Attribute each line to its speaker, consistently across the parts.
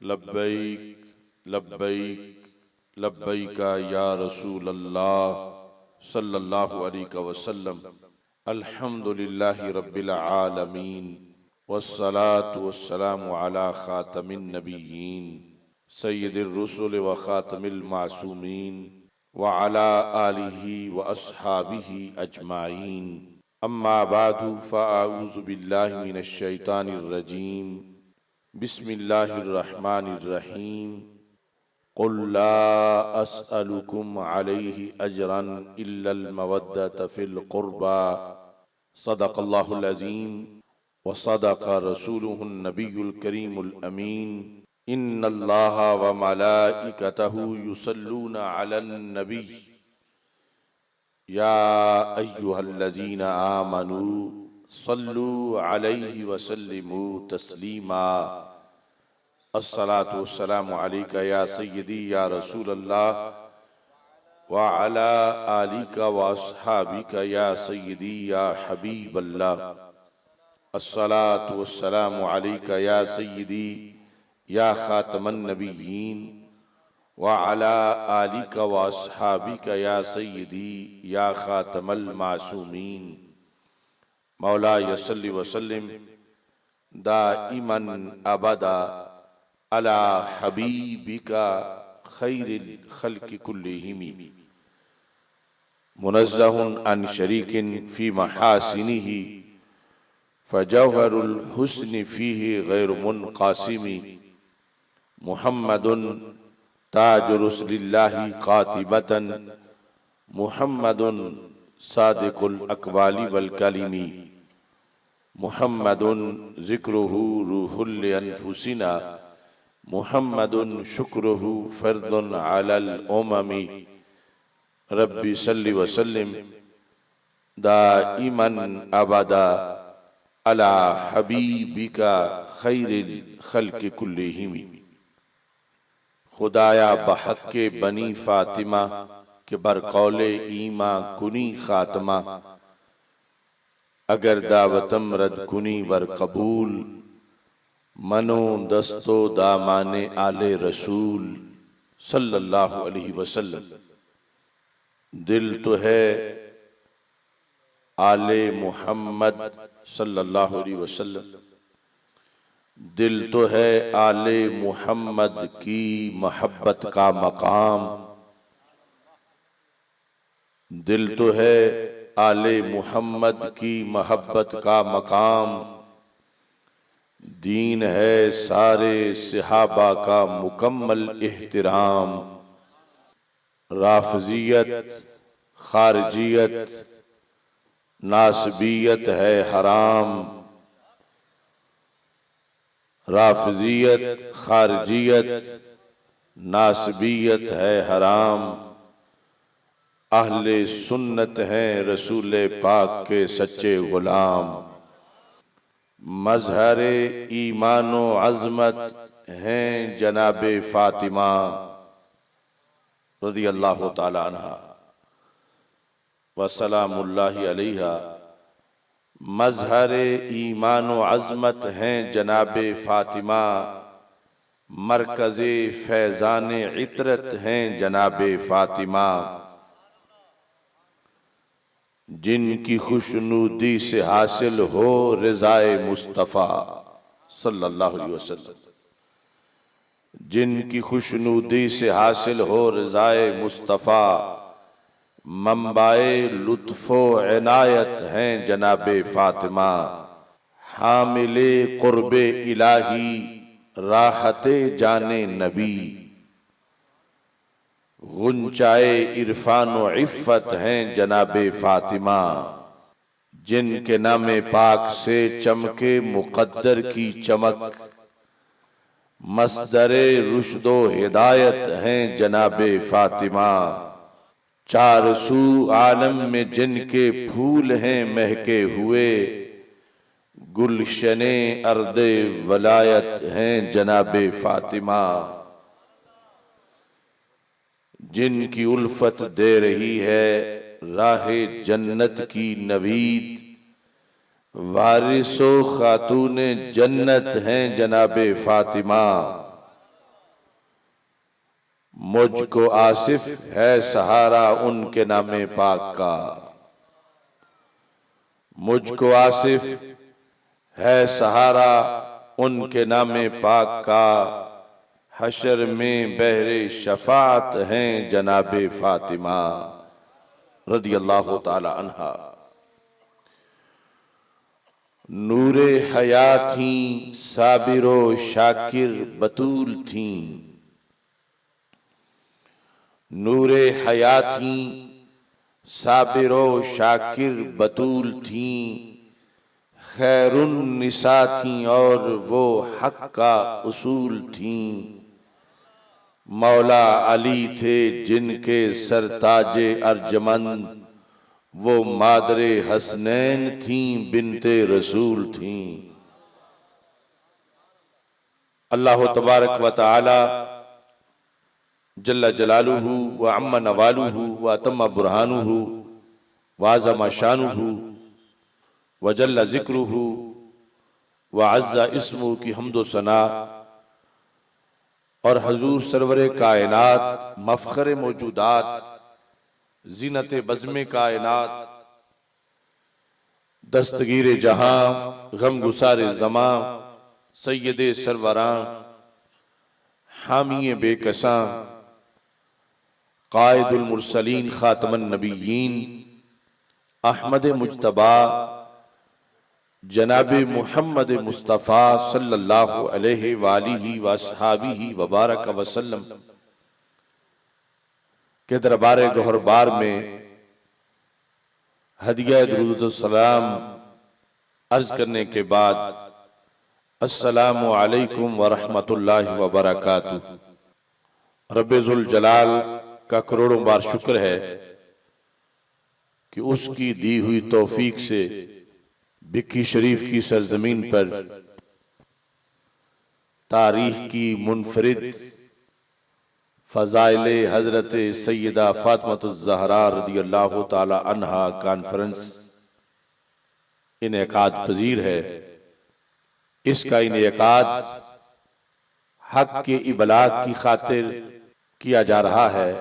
Speaker 1: लब्बैक लब्बैक लब्बैका या रसूल अल्लाह सल्लल्लाहु अलैहि वसल्लम। अल्हम्दुलिल्लाहि रब्बिल आलमीन वस्सलातु वस्सलामु अला खातमिन नबिय्यीन सय्यिदिर रुसुल व खातमिल मासूमीन व अला आलिहि व अस्हाबिहि अजमाइन। अम्मा बादु फ़अऊज़ु बिल्लाहि मिनश शैतानिर रजीम। बिस्मिल्लाहिर्रहमानिर्रहीम। क़ुल ला अस्अलुकुम अलैहि अजरन इल्लल मवद्दत फ़िल क़ुर्बा सदक़ल्लाहुल अज़ीम व सदक़ रसूलुहुन नबियुल करीमुल अमीन। इन्नल्लाहा व मलाइकतहु युसल्लूना अलन नबी या अय्युहल्लज़ीना आमनू सल्लू अलैहि व सल्लिमू तस्लीमा। अस्सलातु वस्सलामु अलैका या सय्यदी या रसूल अल्लाह व अला आलिका व अस्हाबिका या सय्यदी या हबीब अल्लाह। अस्सलातु वस्सलामु अलैका या सय्यदी या खातमन नबिय्यीन व अला आलिका व अस्हाबिका या सय्यदी या खातमल मासूमीन। मौला यसल्लि वसल्लिम दाइमन अबदा अला हबीबिका खैरिल खल्क़ि कुल्लिहिम मुनज़्ज़हुन अन शरीकिन फी महासिनिही फजौहरुल हुस्नि फीही गैर मुनक़ासिमी। मुहम्मदुन ताज रुसुलिल्लाहि क़ातिबतन मुहम्मदुन सादिकुल अक़वाली वल कलिमी। मुहम्मदुन ज़िक्रुहु रूहुल अनफुसिना मुहम्मदुन शुक्रुहु फ़र्दुन अलल उममी। रब्बि सल्लि व सल्लिम दाइमन अबदा अला हबीबिका खैरिल खल्क़ि कुल्लिहिम। खुदाया बहक़्क़े बनी फ़ातिमा के बरक़ौले ईमा कुनी ख़ात्मा। अगर दावतम रद कुनी वर कबूल मनो दस्तो दामाने आले रसूल सल्लल्लाहु अलैहि वसल्लम। दिल तो है आले मुहम्मद सल्लल्लाहु अलैहि वसल्लम, दिल तो है आले मुहम्मद की मोहब्बत का मकाम। दिल तो है आले मुहम्मद की मोहब्बत का मकाम। दीन है सारे सहाबा का मुकम्मल एहतराम। राफ़ज़ियत खारजियत नासबियत है हराम। राफ़ज़ियत खारजियत नासबियत है हराम। अहले सुन्नत हैं रसूल पाक के सच्चे गुलाम। मज़हरे ईमानो अज़मत हैं जनाबे फ़ातिमा रज़ियल्लाहु ताला अन्हा व सलामुल्लाहि अलैहा। मज़हरे ईमानो अज़मत हैं जनाबे फ़ातिमा। मरकज़े फैज़ाने इतरत हैं जनाबे फ़ातिमा। जिनकी खुशनुदी से हासिल हो रिज़ाए मुस्तफ़ा सल्लल्लाहु अलैहि वसल्लम। जिनकी खुशनुदी से हासिल हो रिज़ाए मुस्तफ़ा। मंबाए लुत्फ़ो इनायत हैं जनाबे फ़ातिमा। हामिले क़ुर्बे इलाही राहते जाने नबी। गुंचाए इरफान व इफ़्फ़त हैं जनाबे फ़ातिमा। जिनके नामे पाक से चमके मुक़द्दर की चमक। मस्दरे रुश्दो हिदायत हैं जनाबे फ़ातिमा। चार सू आलम में जिनके फूल हैं महके हुए। गुलशने अर्दे वलायत हैं जनाबे फ़ातिमा। जिनकी उल्फत दे रही है राहे जन्नत की नवीद। वारिसो खातूने जन्नत हैं जनाबे फ़ातिमा। मुझको आसिफ है सहारा उनके नामे पाक का। मुझको आसिफ है सहारा उनके नामे पाक का। हशर में बहरे शफात हैं जनाबे फातिमा रदी अल्लाह ताला अन्हा। नूरे हया थी साबिरो शाकिर बतूल थी। नूरे हया थी साबिरो शाकिर बतूल थी। खैरुन निसा थी और वो हक का उसूल थी। मौला अली थे जिनके सरताजे अर्जमंद। वो मादरे हसनैन थी बिनते रसूल थी। अल्लाह तबारक व तआला जल्ला जलालुहु व अम्मा नवालुहु व अतम्मा बुरहानुहु व आज़मा शानुहु व जल्ला ज़िक्रुहु व अज़्ज़ा इस्मुहु की हम्दो सना और हजूर सरवरे कायनात मफ़ख़रे मौजूदात ज़ीनत बज़्मे कायनात दस्तगीर जहां गम गुसारे ज़मां सैयदे सरवरां हामिए बेकसां कायदुल मुरसलीन खातमन नबीयीन अहमद मुज्तबा जनाबे मुहम्मद मुस्तफ़ा सल्लल्लाहु अलैहि वालिहि वसहाबिहि वबारक वसल्लम के दरबार गौहरबार में हदिया दुरूद सलाम अर्ज करने के बाद अस्सलामु अलैकुम व रहमतुल्लाहि व बरकातुहू। रब्बे जुल जलाल का करोड़ों बार शुक्र है कि उसकी दी हुई तौफीक से बिक्की शरीफ की सरजमीन पर तारीख की मुनफरिद फ़ज़ाइले हज़रत सैयदा फ़ातिमतुज़ ज़हरा रदियल्लाहु ताला अन्हा कॉन्फ्रेंस इनेकाद पजीर है। इसका इनेकाद हक के इबलाग की खातिर किया जा रहा है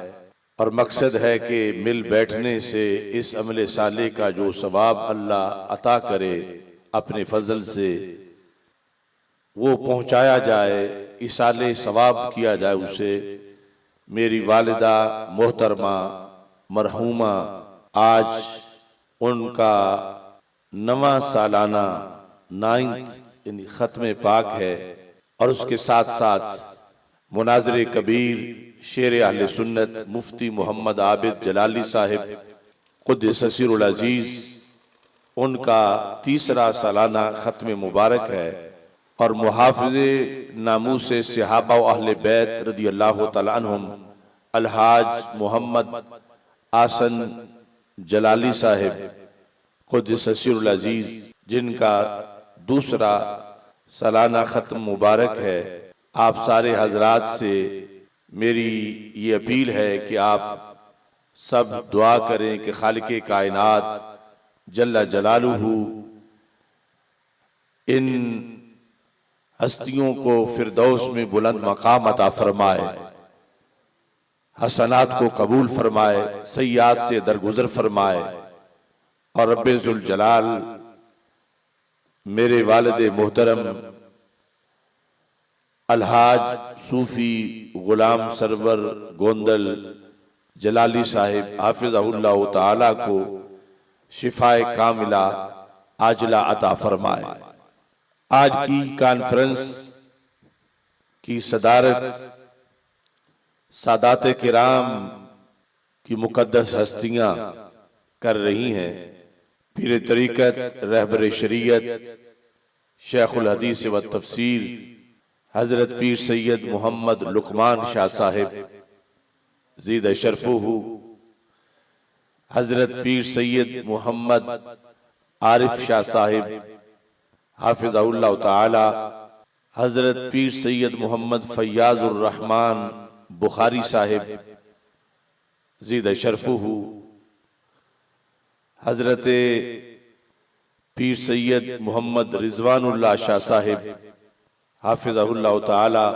Speaker 1: और मकसद है कि मिल बैठने से इस अमले साले का जो सवाब अल्लाह अता करे अपने फजल से वो पहुंचाया जाए, इसाले सवाब किया जाए उसे। मेरी वालिदा मोहतरमा मरहूमा आज उनका 9वां सालाना 9th यानी ख़त्म पाक है और उसके साथ साथ मुनाज़िर कबीर शेर अहले सुन्नत मुफ्ती मोहम्मद आबिद जलाली साहिब क़ुद्दस सिरुल अज़ीज़ उनका 3रा सालाना ख़त्म मुबारक है और मुहाफ़िज़े नामूसे सहाबा व अहले बैत रदियल्लाहु तआला अन्हुम अलहाज मोहम्मद आसन जलाली साहिब क़ुद्दस सिरुल अज़ीज़ जिनका 2रा सालाना ख़त्म मुबारक है। आप सारे हजरात से मेरी ये अपील है कि आप सब दुआ करें कि खालिक़े कायनात जल्ला जलालुहु इन हस्तियों को फिरदौस में बुलंद मकाम अता फरमाए, हसनात को कबूल फरमाए, सय्यात से दरगुजर फरमाए और रब्बे जुल जलाल मेरे वालिद मोहतरम अलहाज सूफी गुलाम सरवर गोंदल जलाली साहिब हाफिज़हुल्लाह ताला को शिफाए कामिला आजला अता फरमाए। आज की कॉन्फ्रेंस की सदारत सादात किराम की मुकद्दस हस्तियां कर रही हैं। पीर तरीक़त रहबर शरीयत शेखुल हदीस व तफसीर हजरत पीर सैयद मोहम्मद लुकमान शाह साहिब ज़ीद शरफुहु, हजरत पीर सैयद मोहम्मद आरिफ शाह साहिब हाफिज़हुल्लाह ताला, हजरत पीर सैयद मोहम्मद फैयाज़ुर रहमान बुखारी साहिब ज़ीद शरफुहु, हजरत पीर सैयद मोहम्मद रिजवानुल्लाह शाह साहिब हाफिज़हुल्लाह ताला,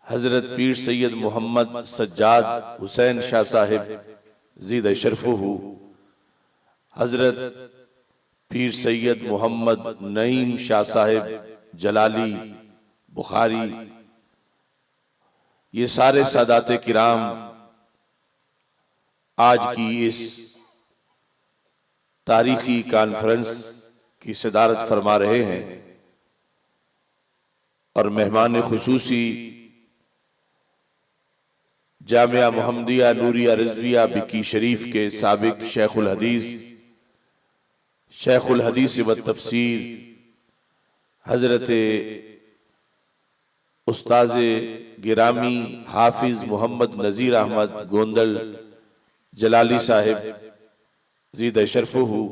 Speaker 1: हजरत पीर सैयद मोहम्मद सज्जाद हुसैन शाह साहिब ज़ीद शरफुहु, हजरत पीर सैयद मोहम्मद नईम शाह साहिब जलाली बुखारी, ये सारे सादाते किराम आज की इस तारीखी कॉन्फ्रेंस की सदारत फरमा रहे हैं और मेहमान खुसूसी जामिया मुहम्मदिया नूरिया रिजविया बिकी शरीफ के साबिक शेखुल हदीस व तफसीर हजरत उस्ताद गिरामी हाफिज मोहम्मद नज़ीर अहमद गोंदल जलाली साहिब ज़ीद शरफुहु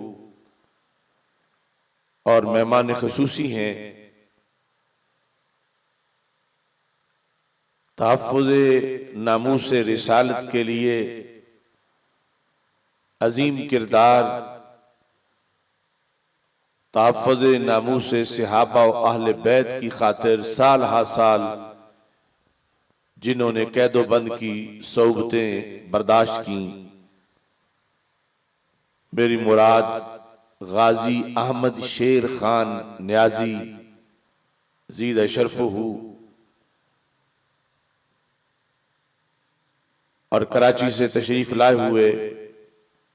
Speaker 1: और मेहमान खुसूसी हैं तहफ़्फ़ुज़ नामूस रिसालत के लिए अजीम किरदार तहफ़्फ़ुज़ नामूस सहाबा व अहले बैत की खातिर साल हा साल जिन्होंने कैदो बंद की सौबतें बर्दाश्त की, मेरी मुराद गाजी अहमद शेर खान न्याजी ज़ीद शरफुहु और कराची से तशरीफ लाए हुए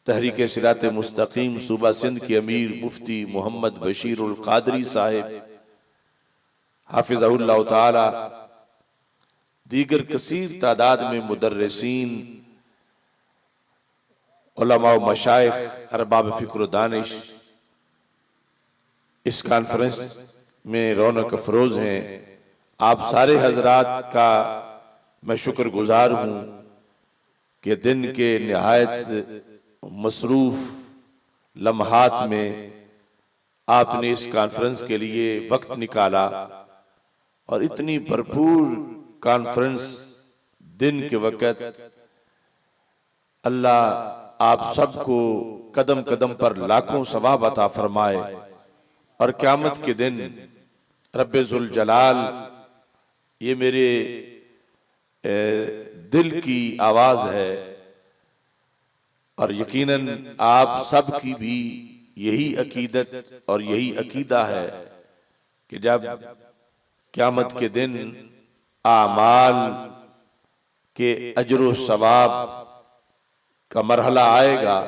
Speaker 1: तहरीक सिरात मुस्तकीम सूबा सिंध के अमीर मुफ्ती मोहम्मद बशीरुल कादरी साहिब हाफिज़हुल्लाह ताला, दीगर कसीर तादाद में मुदर्रिसीन, उलमा व मशाइख, अरबाब फ़िक्र दानिश इस कॉन्फ्रेंस में रौनक अफरोज हैं। आप सारे हजरात का मैं शुक्रगुजार हूँ कि दिन के निहायत मसरूफ लम्हात में आपने इस कॉन्फ्रेंस के लिए वक्त निकाला और इतनी भरपूर कॉन्फ्रेंस दिन के वक्त अल्लाह आप सबको कदम कदम पर लाखों सवाब अता फरमाए और क़यामत के दिन रब्बे जुल जलाल, ये मेरे दिल की आवाज़ है और यकीनन आप सब की भी यही अकीदत और यही अकीदा है कि जब क़यामत के दिन आमाल के अजर सवाब का मरहला आएगा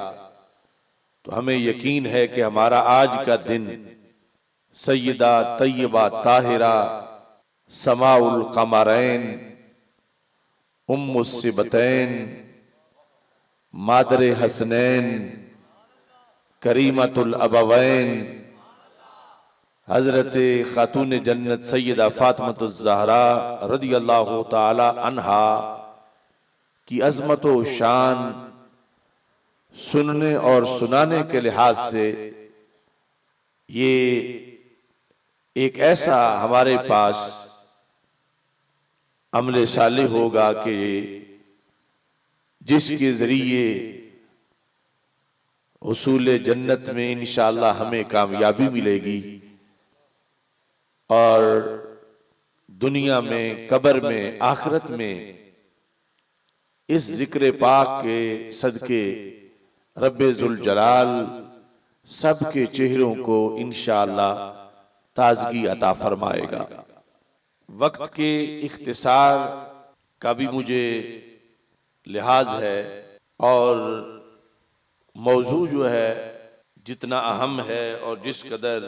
Speaker 1: तो हमें यकीन है कि हमारा आज का दिन सैयदा तैयबा ताहिरा समाउल कमरैन उम्मुस सिबतैन मादरे हसनैन करीमतुल अबवैन हजरत खातून जन्नत सैयदा फातिमतुज़ ज़हरा रदियल्लाहु ताला अन्हा की अज़मत व शान सुनने और सुनाने के लिहाज से ये एक ऐसा हमारे पास अमले साले होगा कि जिसके जरिए हुसूल जन्नत में इंशाअल्लाह हमें कामयाबी मिलेगी और दुनिया में, कब्र में, आखिरत में इस जिक्र पाक के सदके रब्बे जुल जलाल सबके चेहरों को इंशाअल्लाह ताजगी अता फरमाएगा। वक्त के इख्तिसार का भी मुझे लिहाज है और मौजू जो है जितना अहम है और जिस कदर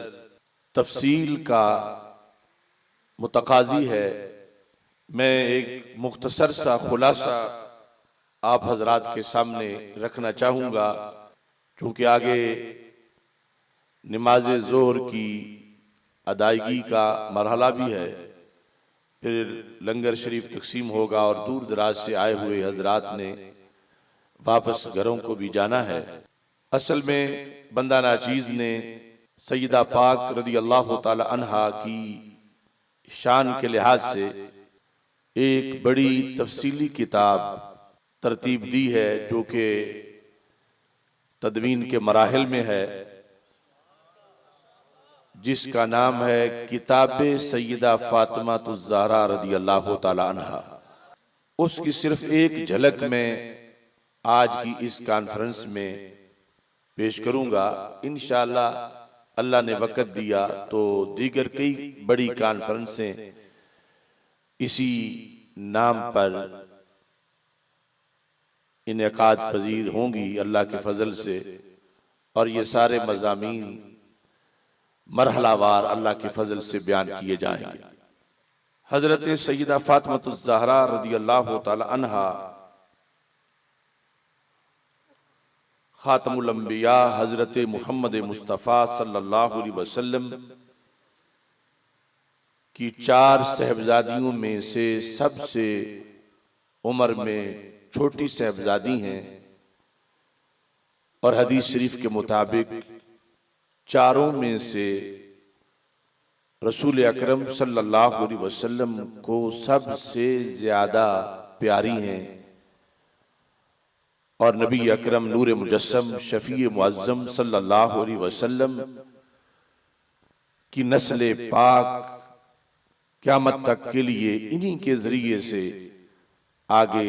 Speaker 1: तफसील का मुतकाजी है, मैं एक मुख्तसर सा खुलासा आप हजरात के सामने रखना चाहूँगा, क्योंकि आगे नमाज ज़ोहर की अदायगी का मरहला भी है, फिर लंगर शरीफ तकसीम होगा और दूर दराज से आए हुए हजरात ने वापस घरों को भी जाना है। असल में बंदा नाचीज़ ने सैयदा पाक रदी अल्लाह ताला अन्हा की शान के लिहाज से एक बड़ी तफसीली किताब तरतीब दी है जो कि तदवीन के मराहिल में है, जिसका नाम है किताब सैयदा फातिमा तुज़ ज़हरा रदी अल्लाह ताला अन्हा। उसकी सिर्फ एक झलक मैं आज की इस कॉन्फ्रेंस में पेश करूंगा। इंशाअल्लाह अल्लाह ने वक़्त दिया तो दीगर कई बड़ी कॉन्फ्रेंसें इसी नाम पर इनेकाद पजीर होंगी अल्लाह के फजल से, और ये सारे मज़ामीन मरहलावार अल्लाह के फजल से बयान किए जाएंगे। हजरत सैयदा फातिमा ज़हरा रज़ी अल्लाह तआला अन्हा खातमुल अंबिया हजरत मोहम्मद मुस्तफ़ा सल्लल्लाहु अलैहि वसल्लम की 4 साहबजादियों में से सबसे उम्र में छोटी साहबजादी हैं, और हदीस शरीफ के मुताबिक चारों में से रसूल अकरम सल्लल्लाहु अलैहि वसल्लम को सबसे ज्यादा प्यारी हैं, और नबी अकरम नूर मुजस्सम शफी मुअज्जम सल्लल्लाहु अलैहि वसल्लम की नस्ल पाक क़यामत तक के लिए इन्हीं के जरिए से आगे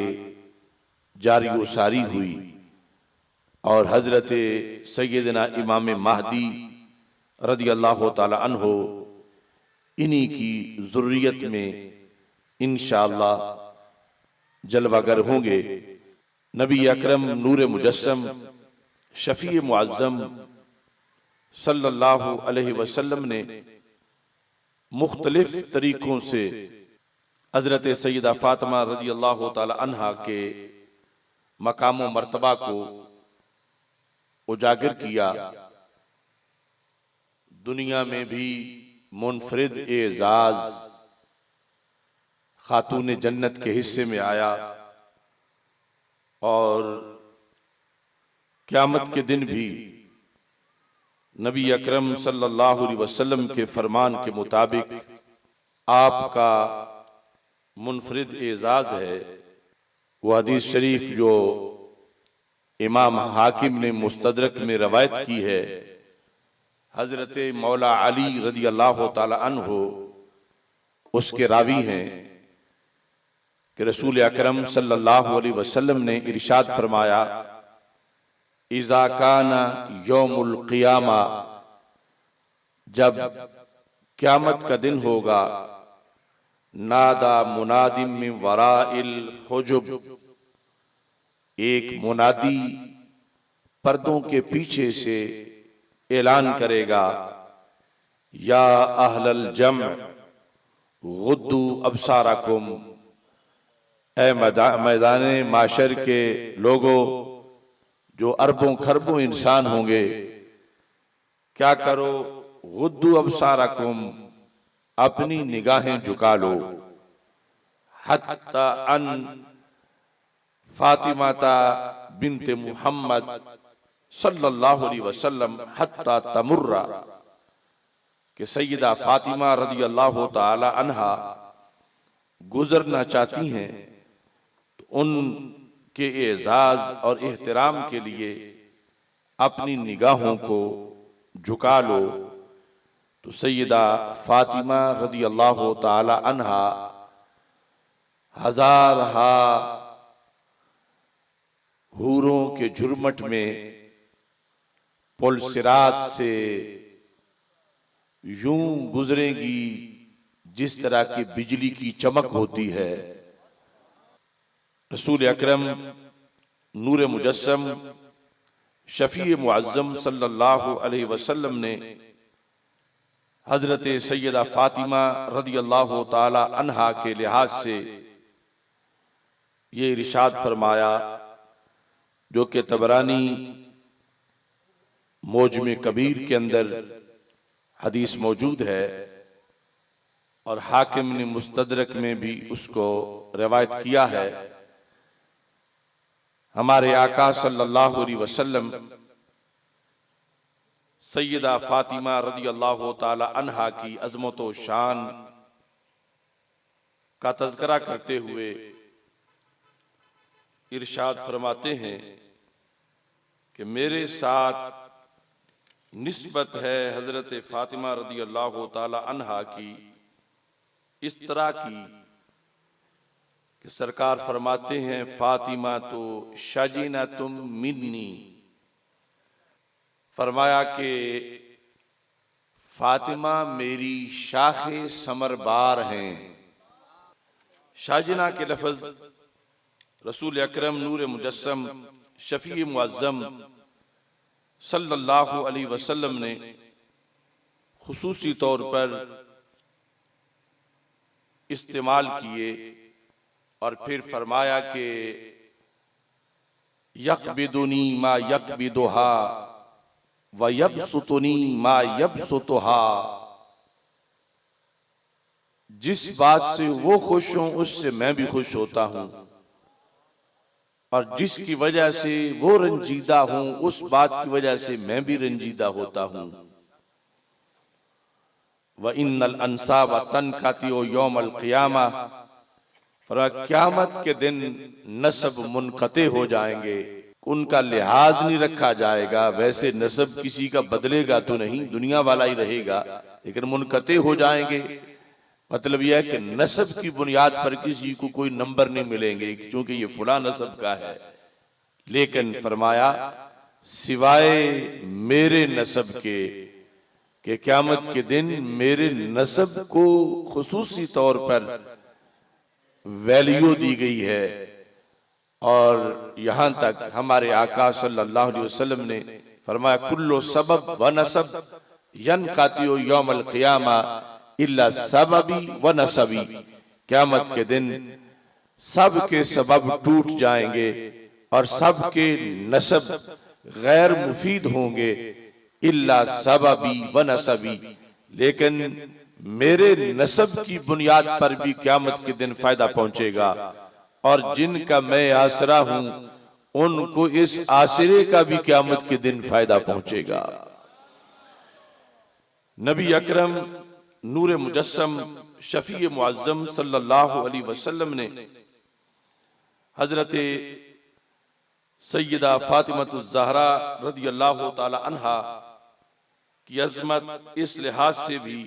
Speaker 1: जारी व सारी हुई। और हजरत सैयदना इमाम महदी रज़ी अल्लाह ताला अन्हो इन्हीं की ज़ुर्रियत में इंशाअल्लाह जलवागर होंगे। नबी अकरम नूर मुजस्सम शफी मुअज्जम सल्लल्लाहु अलैहि वसल्लम ने मुख्तलिफ तरीकों से हजरत सैयदा फातिमा रज़ी अल्लाह ताला अन्हा के मकाम व मर्तबा को उजागर किया। दुनिया में भी मुनफरिद एजाज खातून जन्नत के हिस्से में आया, और क़यामत के दिन भी नबी अकरम सल्लल्लाहु अलैहि वसल्लम के फरमान के मुताबिक आपका मुनफरिद एजाज है। वो हदीस शरीफ जो इमाम हाकिम ने मुस्तदरक में रवायत की है, हजरत मौला अली रज़ी अल्लाह ताला अन्हो उसके रावी हैं कि रसूल अकरम सल्लल्लाहु अलैहि वसल्लम ने इरशाद फरमाया, इज़ा काना यौमुल क़ियामा, जब क़यामत का दिन होगा, नादा मुनादिम मिन वराइल हुजुब, एक मुनादी पर्दों के पीछे से ऐलान करेगा, या अहलल जम गुद्दू अबसारकुम, ऐ मैदाने माशर के लोगों, जो अरबों खरबों इंसान होंगे, क्या करो, गुद्दू अबसारकुम, अपनी निगाहें झुका लो, हत्ता अन फातिमाता बिन्ते मुहम्मद सल्लल्लाहु अलैहि वसल्लम हत्ता तमुर्रा, कि सैयदा फातिमा रज़ी अल्लाह ताला अन्हा गुजरना चाहती हैं, तो उनके एजाज और एहतराम के लिए अपनी निगाहों को झुका लो। तो सैयदा फातिमा रज़ी अल्लाह ताला अन्हा हजार हा हूरों के झुरमट में पुलसिरात से यूं गुजरेगी जिस तरह की बिजली की चमक होती है। रसूल अकरम नूर मुजस्सम शफी मुअज्जम सल्लल्लाहु अलैहि वसल्लम ने हजरत सैयदा फातिमा रज़ी अल्लाह ताला अन्हा के लिहाज से ये इरशाद फरमाया, जो कि तबरानी मौजम कबीर के अंदर हदीस मौजूद है, और हाकिम ने मुस्तदरक में भी उसको रिवायत किया है। हमारे आका सल्लल्लाहु अलैहि वसल्लम सैयदा फातिमा रज़ी अल्लाह ताला अन्हा की अज़मत व शान का तज़किरा करते हुए इरशाद फरमाते हैं कि मेरे साथ निस्बत है हजरत फातिमा रज़ी अल्लाह ताला अन्हा की इस तरह की कि कि सरकार फरमाते हैं फातिमा तो शाजीना तुम मिन्नी, फरमाया कि फातिमा मेरी शाखे समरबार हैं। शाजिना के लफ्ज रसूल अकरम नूर मुजस्सम शफी मुअज्जम सल्लल्लाहु अलैहि वसल्लम ने खुसूसी तौर पर इस्तेमाल किए और फिर फरमाया कि यकबिदुनी मा यकबिदुहा व यबसुतुनी मा यबसुतुहा, जिस बात से वो खुश हों उससे मैं भी खुश होता हूं, और जिसकी वजह से वो रंजीदा हूं उस बात की वजह से मैं भी रंजीदा होता हूं। व इन्नल अंसाब तनकातिओ यौमल क़ियामा, क़यामत के दिन नसब मुनक़ते हो जाएंगे, उनका लिहाज नहीं रखा जाएगा। वैसे नसब किसी का बदलेगा तो नहीं, दुनिया वाला ही रहेगा, लेकिन मुनक़ते हो जाएंगे। मतलब यह है कि नसब की बुनियाद पर किसी को कोई नंबर नहीं मिलेंगे क्योंकि ये फुला नसब का है। लेकिन फरमाया सिवाय मेरे नसब के क़यामत के दिन मेरे नसब को खुसूसी तौर पर वैल्यू दी गई है। और यहां तक हमारे आका सल्लल्लाहु अलैहि वसल्लम ने फरमाया कुल्लो सबब व नसब यनकातिओ यौमल क़ियामा इल्ला सबबी व नसबी, क़यामत के दिन सब के सबब टूट जाएंगे और सब के नसब गैर मुफीद होंगे, इल्ला सबबी व नसबी, लेकिन मेरे नसब की बुनियाद पर भी क़यामत के दिन फायदा पहुंचेगा। और जिनका मैं आसरा हूं उनको इस आसरे का भी क़यामत के दिन फायदा पहुंचेगा। नबी अकरम नूर मुजस्सम शफी मुअज्जम सल्लल्लाहु अलैहि वसल्लम ने हजरत सैयदा फातिमा ज़हरा रदियल्लाहु ताला अन्हा की अज़मत इस लिहाज से भी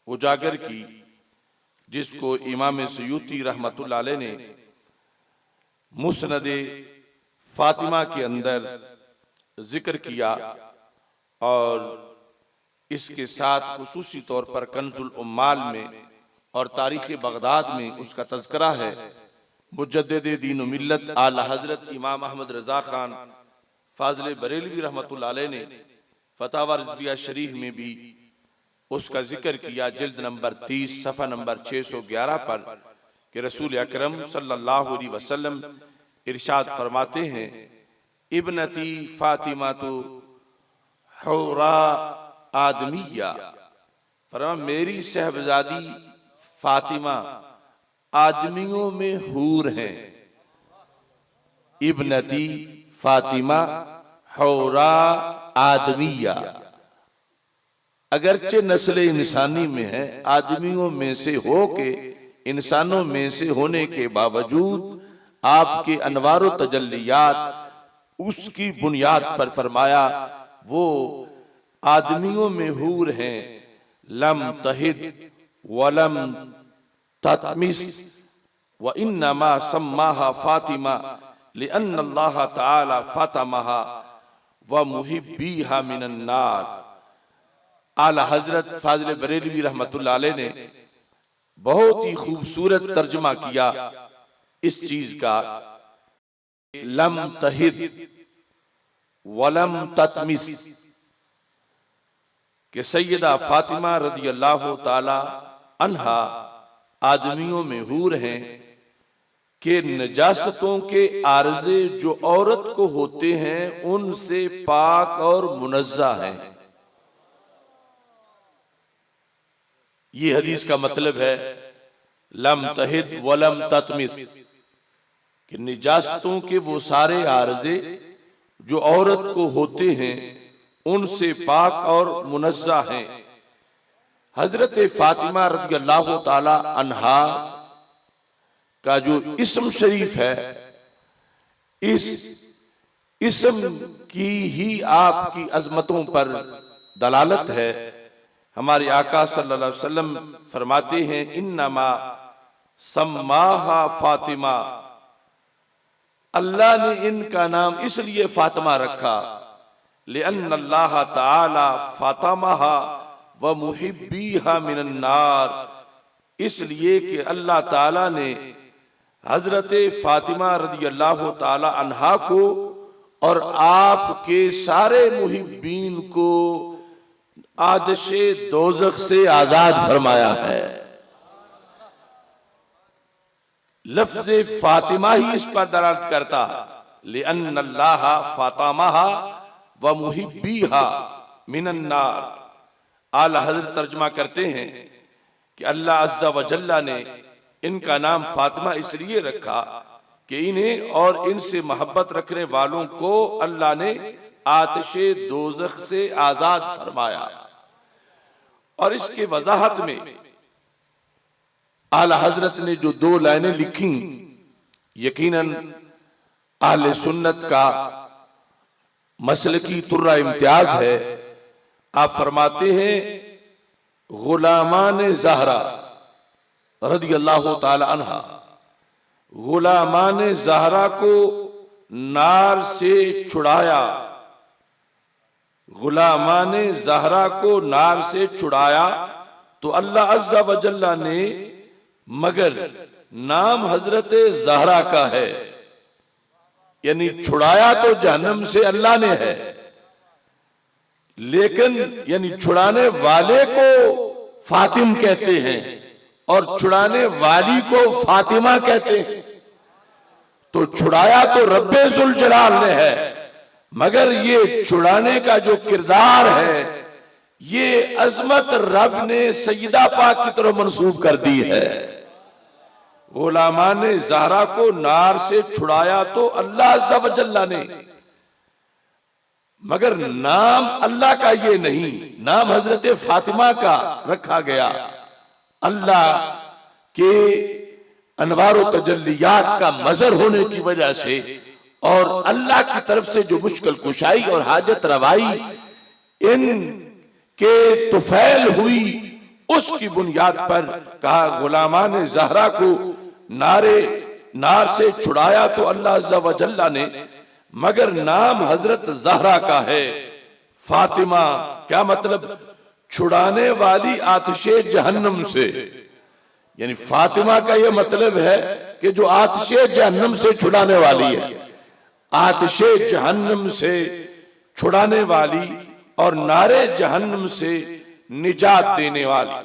Speaker 1: उजागर की, जिसको इमाम सयूती रहमतुल्लाह अलैह ने मुस्नद फातिमा के अंदर जिक्र किया, और इसके साथ खुसूसी तौर पर कंजुल उम्माल में और तारीख़ बगदाद में उसका तज़किरा है। मुजद्दिद दीन व मिल्लत आला हजरत इमाम अहमद रज़ा खान फाज़िल बरेलवी रहमतुल्लाह अलैह ने फतावा रिज़विया शरीफ में भी उसका जिक्र किया, जिल्द नंबर 30 सफ़ा नंबर 611 पर, कि रसूल अकरम सल्लल्लाहु अलैहि वसल्लम इरशाद फरमाते हैं इब्नती फातिमा तो हौरा आदमिया, फरमा मेरी सहबजादी फातिमा आदमियों में हूर हैं। इब्नती फातिमा हौरा आदमिया, अगरचे नस्ल इंसानी में है, आदमियों में से हो के इंसानों में से होने के बावजूद आपके अनवारो तजल्लियात उसकी बुनियाद पर फरमाया वो आदमियों में हूर हैं। लम तहिद वलम ततमिस व इन्नमा सम्माहा फातिमा लिअन्नल्लाह तआला फतमहा व मुहिब्बीहा मिनन नार। आला हजरत फाज़िल बरेलवी रहमतुल्लाह अलैह ने बहुत ही खूबसूरत तर्जुमा किया इस चीज का, लम तहिद वलम ततमिस, कि सैयदा फातिमा रदियल्लाहु ताला अन्हा आदमियों में हूर हैं कि नजासतों के आर्जे जो औरत को होते हैं उनसे पाक और मुनज़्ज़ा हैं। ये हदीस का मतलब है लम तहिद वलम ततमिस, कि निजासतों के वो सारे आर्जे जो औरत को होते हैं उनसे पाक और मुनज़्ज़ा हैं। हजरत फातिमा रज़ियल्लाहु ताला अन्हा का जो इस्म शरीफ है, इस इस्म की ही आपकी अजमतों पर दलालत है। हमारे आका सल्लल्लाहु अलैहि वसल्लम फरमाते हैं इन्नमा सम्माहा फातिमा, अल्लाह ने इनका नाम इसलिए फातिमा रखा, लिअन्न अल्लाह ताला फातिमाहा व मुहिब्बीहा मिनन नार, इसलिए कि अल्लाह ताला ने हजरत फातिमा रदी अल्लाह ताला अन्हा को और आपके सारे मुहिब्बीन को आदशे दोज़ख से आजाद फरमाया है। लफ्ज़ फातिमा ही इस पर दलालत करता है, लिअन्न अल्लाह फातिमाहा व मुहिब्बीहा मिनन नार। आला हज़रत तर्जुमा करते हैं कि अल्लाह अज़्ज़ा व जल्ला ने इनका नाम फातिमा इसलिए रखा कि इन्हें और इनसे मोहब्बत रखने वालों को अल्लाह ने आतिशे दोज़ख से आजाद फरमाया। और इसके वजाहत में आला हजरत ने जो दो लाइनें लिखी, यकीनन आले सुन्नत का मसलकी तुर्रा इम्तियाज है। आप फरमाते हैं, गुलामान ज़हरा रदी अल्लाह ताला अन्हा, गुलामान ज़हरा को नार से छुड़ाया, गुलामान ज़हरा को नार से छुड़ाया तो अल्लाह अज़्ज़ा व जल्ला ने, मगर नाम हजरत ज़हरा का है, यानी छुड़ाया तो जहन्नम से अल्लाह ने है, लेकिन यानी छुड़ाने वाले को फातिम कहते हैं और छुड़ाने वाली को फातिमा कहते हैं। तो छुड़ाया तो रब्बे ज़ुल जलाल ने है, मगर ये छुड़ाने का जो किरदार है ये अजमत रब ने सैयदा पाक की तरफ मंसूब कर दी है। गुलामान ज़हरा को नार से छुड़ाया तो अल्लाह अज़्ज़ा व जल्ला ने, मगर नाम अल्लाह का ये नहीं, नाम हजरत फातिमा का रखा गया। अल्लाह के अनवार व तजल्लियात का मजर होने की वजह से और अल्लाह की तरफ से जो मुश्किल कुशाई और हाजत रवाई इन के तुफैल हुई, उसकी बुनियाद पर कहा गुलामान ज़हरा को नार से छुड़ाया तो अल्लाह अज़्ज़ा व जल्ला ने, मगर नाम हजरत ज़हरा का है फातिमा। क्या मतलब? छुड़ाने वाली आतिशे जहन्नम से, यानी फातिमा का यह मतलब है कि जो आतिशे जहन्नम से छुड़ाने वाली है, आतिशे जहन्नम से छुड़ाने वाली और नारे जहन्नम से निजात देने वाली।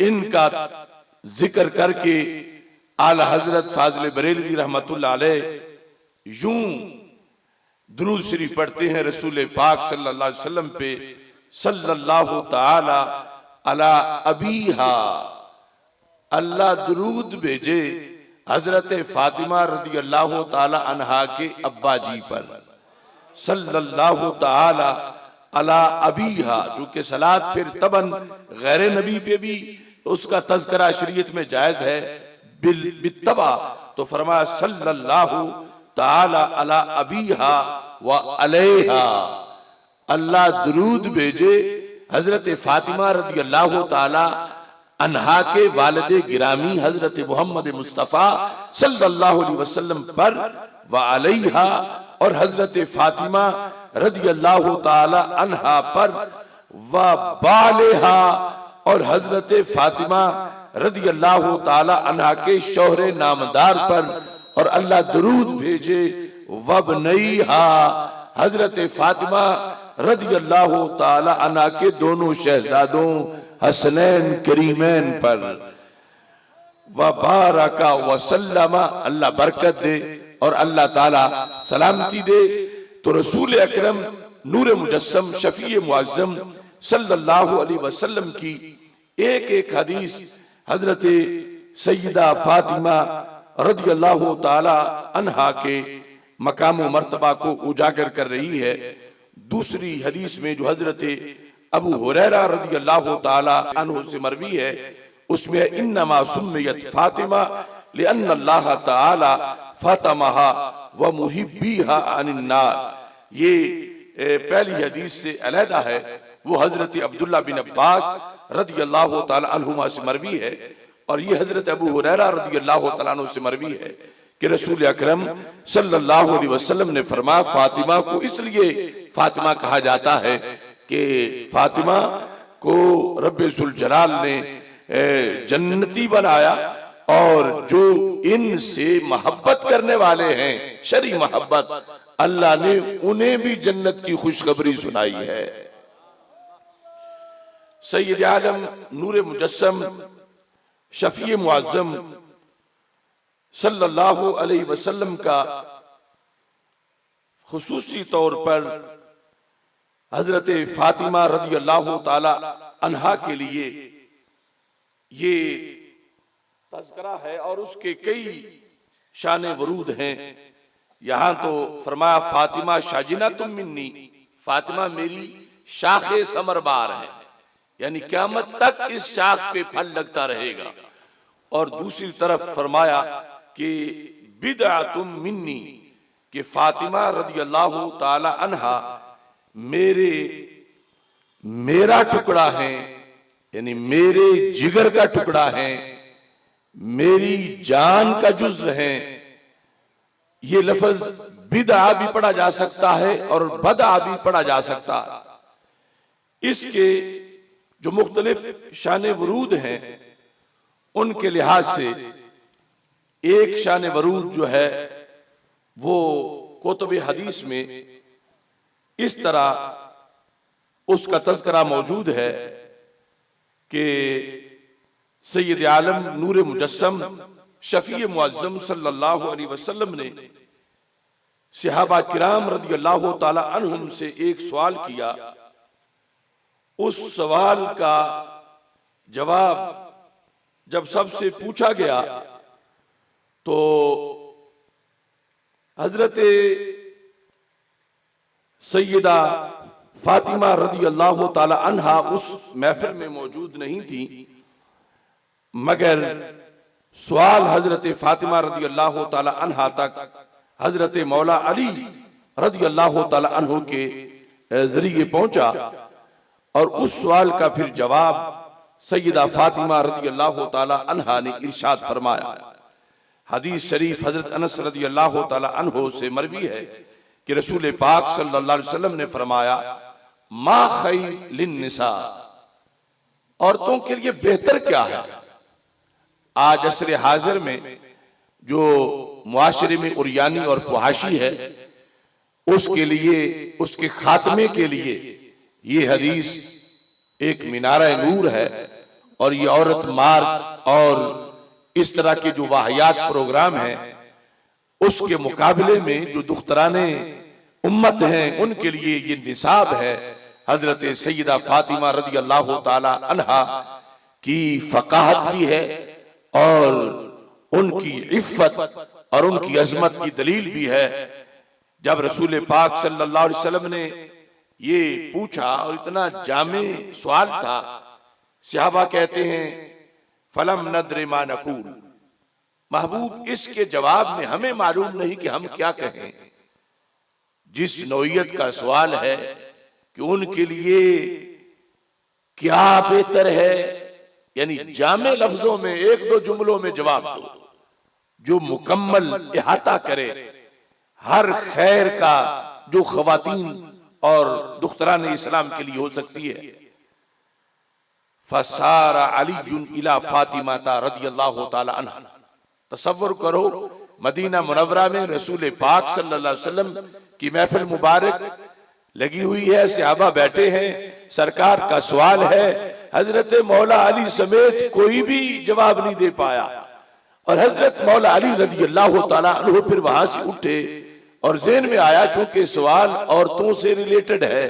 Speaker 1: इनका जिक्र करके आला हजरत फाजिल बरेलवी रहमतुल्लाह अलैह यूं दुरूद शरीफ पढ़ते हैं रसूल पाक सल्लल्लाहु अलैहि वसल्लम पे, सल्लल्लाहु ताला अला अबीहा, अल्लाह दुरूद भेजे हजरत फातिमा रदी अल्लाह ताला अन्हा के अब्बा जी पर, सल्लल्लाहु ताला अला अबीहा, जो कि सलात फिर तबन गैर नबी पे भी उसका तज़किरा शरीयत में जायज है बित्तबा, तो फरमाया सल्लल्लाहु ताला अला अबीहा व अलैहा, अल्लाह दुरूद भेजे हजरत फातिमा रदी अल्लाह ताला अन्हा के वालिद गिरामी हजरत मोहम्मद मुस्तफ़ा सल्लल्लाहु अलैहि वसल्लम पर व अलैहा, और हजरत फातिमा रदी अल्लाह ताला अन्हा पर व बालेहा, और हजरत फातिमा रदी अल्लाह ताला अन्हा के शौहरे नामदार पर, और अल्लाह दुरूद भेजे वबनैहा, हजरत फातिमा रदी अल्लाह ताला अन्हा के दोनों शहजादों हसनैन करीमैन पर, व बारका व सल्लमा, अल्लाह बरकत दे और अल्लाह ताला सलामती दे। तो रसूल अकरम नूर मुजस्सम शफी मुअज्जम सल्लल्लाहु अलैहि वसल्लम की एक एक हदीस हजरत सैयदा फातिमा रदी अल्लाह ताला अन्हा के मकाम मर्तबा को उजागर कर रही है। दूसरी हदीस में जो हजरत अबू हुरैरा रदी अल्लाह ताला अन्हु से मरवी है, उसमें इन्नमा सुम्मियत फातिमा लिअन्न अल्लाह ताला फातिमाहा व मुहिब्बीहा अनिन नार। ये पहली हदीस से अलहदा है, वो हजरत अब्दुल्ला बिन अब्बास रदी अल्लाह ताला अन्हुमा से मरवी है। और ये हजरत अबू हुरैरा रदियल्लाहु तआला अन्हु से मरवी है कि रसूल अकरम सल्लल्लाहु अलैहि वसल्लम ने फरमाया, फातिमा को इसलिए फातिमा कहा जाता है कि फातिमा को रब्बे जुल जलाल ने जन्नती बनाया, और जो इनसे मोहब्बत करने वाले हैं, शरी मोहब्बत, अल्लाह ने उन्हें भी जन्नत की खुशखबरी सुनाई है। सैयद आलम नूर मुजस्सम शफी मुअज्जम सल्लल्लाहु अलैहि वसल्लम का खुसूसी तौर पर हजरत फातिमा रदियल्लाहु ताला अन्हा के लिए ये तज़किरा है और उसके कई शान वरूद हैं। यहां तो फरमाया, फातिमा शाजिना तुम मिन्नी, फातिमा मेरी शाखे समरबार है, यानी क़यामत तक इस शाख पे फल लगता रहेगा। और दूसरी तरफ फरमाया कि बिदअतुम मिन्नी, कि फातिमा रदियल्लाहु ताला अन्हा मेरा टुकड़ा है, यानी मेरे जिगर का टुकड़ा है, मेरी जान का जुज़्व है। ये लफ्ज बिदआ भी पढ़ा जा सकता है और बदआ भी पढ़ा जा सकता है। इसके जो मुख्तलिफ शान वरूद हैं उनके लिहाज से एक शान वरूद जो है वो कुतुब हदीस में इस तरह उसका तज़किरा मौजूद है कि सैयद आलम नूर मुजस्सम शफी मुअज्जम सल्लल्लाहु अलैहि वसल्लम ने सहाबा किराम रदियल्लाहु ताला अन्हुम से एक सवाल किया। उस सवाल का जवाब जब सबसे पूछा गया तो हजरत सैयदा फातिमा रदियल्लाहु ताला अन्हा उस महफिल में मौजूद नहीं थी, मगर सवाल हजरत फातिमा रदियल्लाहु ताला अन्हा तक हजरत मौला अली रदियल्लाहु ताला अन्हु के जरिए पहुंचा, और उस सवाल का फिर जवाब सैयदा फातिमा रदियल्लाहु ताला अन्हा ने इरशाद फरमाया। हदीस शरीफ हजरत अनस रदियल्लाहु ताला अन्हु से मरवी है कि रसूल पाक सल्लल्लाहु अलैहि वसल्लम ने फरमाया, मा खैर लिन्निसा, औरतों के लिए बेहतर क्या है। आज असर हाजिर में जो मुआशरे में उरियानी और फुहाशी है, उसके लिए, उसके खात्मे के लिए ये हदीस एक मीनारा नूर है। और ये औरत मार्ग और इस तरह के जो वाहियात प्रोग्राम हैं उसके मुकाबले में जो दुख्तराने उम्मत हैं उनके लिए ये निसाब है। हजरत सैयदा फातिमा रदियल्लाहु ताला अन्हा की फकाहत भी है और उनकी इफ्फत और उनकी अजमत की दलील भी है। जब रसूल पाक सल्लल्लाहु अलैहि वसल्लम ने ये पूछा और इतना जामे सवाल था, सहाबा कहते हैं फलम नद्रे मा नकूल, महबूब इसके जवाब में हमें मालूम नहीं कि हम क्या कहें। जिस नौइयत का सवाल है कि उनके लिए क्या बेहतर है, यानी जामे लफ्जों में एक दो जुमलों में जवाब दो जो मुकम्मल इहाता करे हर खैर का जो खवातीन और दुख्तरान इस्लाम के लिए हो सकती है। फसारा अलीयुन इला फातिमा रदियल्लाहु ताला अन्हा, तसव्वुर करो मदीना मुनव्वरा में रसूल पाक सल्लल्लाहु अलैहि वसल्लम की महफिल मुबारक लगी हुई है, सहाबा बैठे हैं, सरकार का सवाल है, हजरत मौला अली समेत कोई भी जवाब नहीं दे पाया। और हजरत मौला अली रदियल्लाहु ताला अन्हु फिर वहां से उठे और ज़हन में आया चूंकि सवाल औरतों से रिलेटेड है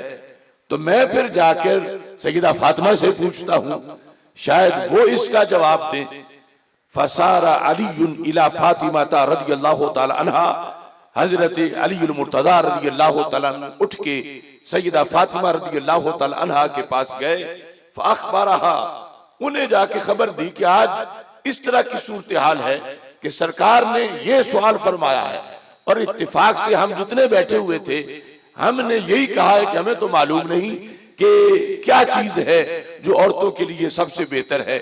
Speaker 1: तो मैं फिर जाकर सैयदा फातिमा से पूछता हूं, शायद वो इसका जवाब दें। फसारा अलीयुन इला फातिमा रदियल्लाहु ताला अन्हा, हजरत अलीउल मुर्तजा रदियल्लाहु ताला अन्हु उठ के सैयदा फातिमा रदियल्लाहु ताला अन्हा के पास गए। फअखबरहा, उन्हें जाके खबर दी कि आज इस तरह की सूरत हाल है कि सरकार ने ये सवाल फरमाया है, और इत्तेफाक से हम जितने बैठे हुए थे हमने यही कहा है कि हमें तो मालूम नहीं कि क्या चीज है जो औरतों के लिए सबसे बेहतर है।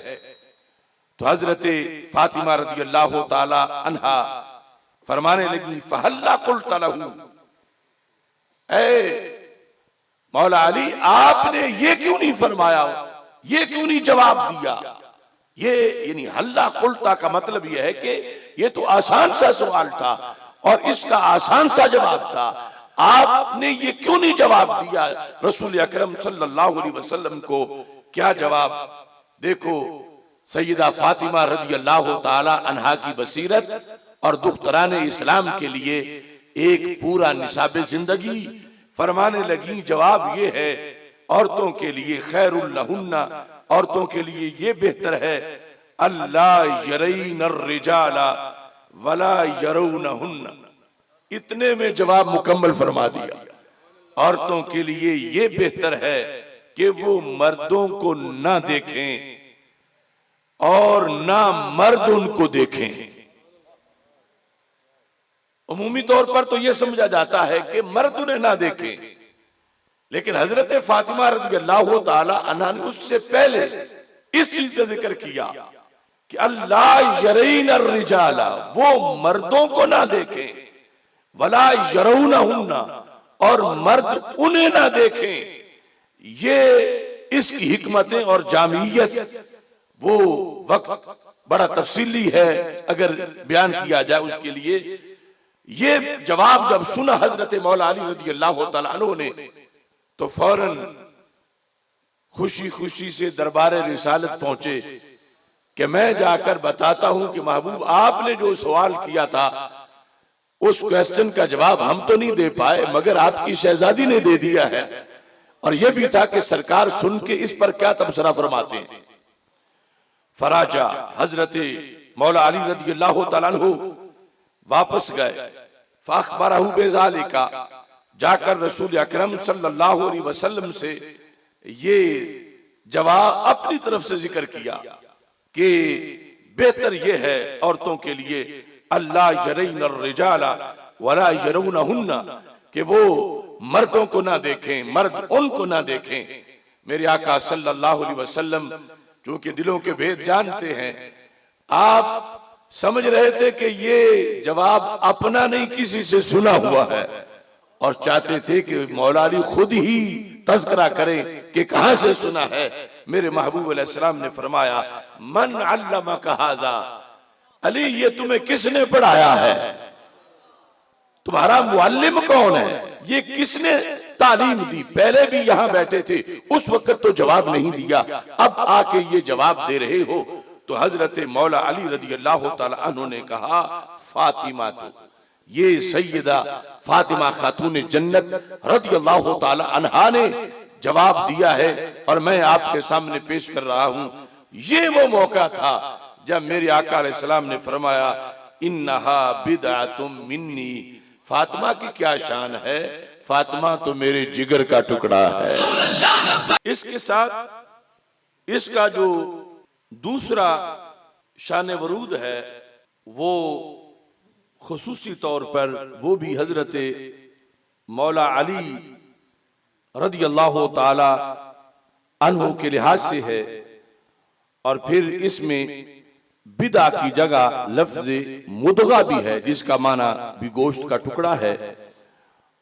Speaker 1: तो हजरत फातिमा रदी अल्लाह ताला अन्हा फरमाने लगी, फहल्ला कुल्त लहू, ऐ मौला अली आपने ये क्यों नहीं फरमाया, ये क्यों नहीं जवाब दिया। ये यानी हल्ला कुल्ता का मतलब यह है कि ये तो आसान सा सवाल था और इसका आसान सा जवाब था, आपने ये क्यों नहीं जवाब दिया। रसूल अकरम सल्लल्लाहु अलैहि वसल्लम को क्या जवाब। देखो सैयदा फातिमा रज़ी अल्लाह ताला अन्हा की बसीरत और दुख्तरान इस्लाम के लिए एक पूरा निसाब जिंदगी। फरमाने लगी जवाब ये है, औरतों के लिए खैरुल लहुन्ना, औरतों के लिए ये बेहतर है, अल्लाह यरैन रिजाला वला यरौनहुन्ना। इतने में जवाब मुकम्मल फरमा दिया। औरतों के लिए ये बेहतर है कि वो मर्दों को ना देखें और ना मर्द उनको देखें। उमूमी तौर पर तो यह समझा जाता है कि मर्द उन्हें ना देखें, लेकिन हजरत फातिमा रज़ी अल्लाह ताला अन्हा ने उससे पहले इस चीज का जिक्र किया कि अल्लाह यरैन रिजाला, वो मर्दों को ना देखें, वला यरौनहुन्ना, और मर्द उन्हें ना देखें। ये इसकी हिकमतें और जामियत वो वक्त बड़ा तफसीली है, अगर बयान किया जाए उसके लिए। ये जवाब जब सुना हजरत मौला अली रज़ी अल्लाह तआला अन्हु ने, तो फौरन खुशी खुशी से दरबार रिसालत पहुंचे कि मैं जाकर बताता हूं कि महबूब आपने जो सवाल किया था उस क्वेश्चन का जवाब हम तो नहीं दे पाए, मगर आपकी शहजादी ने दे दिया है। और यह भी था कि सरकार सुन के इस पर क्या तबसरा फरमाते हैं। फराजा, हजरत मौला अली रज़ी अल्लाह तआला अन्हु वापस गए। फाखबरहु बेज़ालिका, जाकर रसूल अकरम सल्लल्लाहु अलैहि वसल्लम से ये जवाब अपनी तरफ से जिक्र किया कि बेहतर ये है औरतों के लिए अल्लाह यरैन रिजाला वला यरौनहुन्ना, कि वो मर्दों को ना देखें, मर्द उनको ना देखें। मेरे आका सल्लल्लाहु अलैहि वसल्लम चूंकि दिलों के भेद जानते हैं, आप समझ रहे थे कि ये जवाब अपना नहीं किसी से सुना हुआ है, और चाहते थे कि मौला अली खुद ही तज़किरा करें कि कहां से सुना है। मेरे महबूब अलैहिस्सलाम ने फरमाया, मन अल्लमका हाज़ा, अली ये तुम्हें किसने पढ़ाया है, तुम्हारा मुअल्लिम कौन है, ये किसने तालीम दी। पहले भी यहां बैठे थे, उस वक्त तो जवाब नहीं दिया, अब आके ये जवाब दे रहे हो। तो हजरत मौला अली रज़ी अल्लाह ताला अन्हु ने कहा, फातिमा, तो ये सैयदा फातिमा खातून जन्नत रज़ी अल्लाह ताला अन्हा ने जवाब दिया है और मैं आपके सामने पेश कर रहा हूं। ये वो मौका था जब मेरे आका अलैहिस्सलाम ने फरमाया, इन्नहा बिदअतुम मिन्नी, फातिमा की क्या शान है, फातिमा तो मेरे जिगर का टुकड़ा है। इसके साथ इसका जो दूसरा शान वरूद है वो खुसूसी तौर पर वो भी हजरत मौला अली रज़ी अल्लाह ताला अन्हु के लिहाज से है। और फिर इसमें बिदा की जगह लफ्ज मुदगा भी है, जिसका माना भी गोश्त का टुकड़ा है।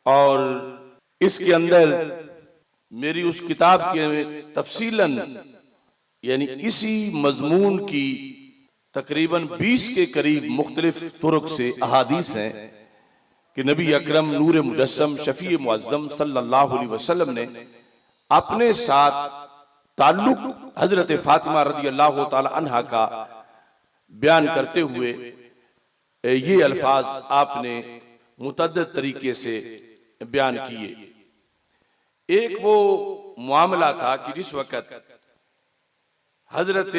Speaker 1: और इसके अंदर मेरी उस किताब के तफसीलन यानी इसी मजमून की तकरीबन 20 के करीब मुख्तलिफ तुरुक से अहादीस हैं कि नबी अकरम नूर मुजस्सम शफी मुअज्जम सल्लल्लाहु अलैहि वसल्लम ने अपने साथ ताल्लुक हजरत फातिमा रज़ी अल्लाह ताला अन्हा का बयान करते हुए ये अल्फाज आपने मुतअद्दिद तरीके से बयान किए। एक वो मामला था कि जिस वक़्त हजरत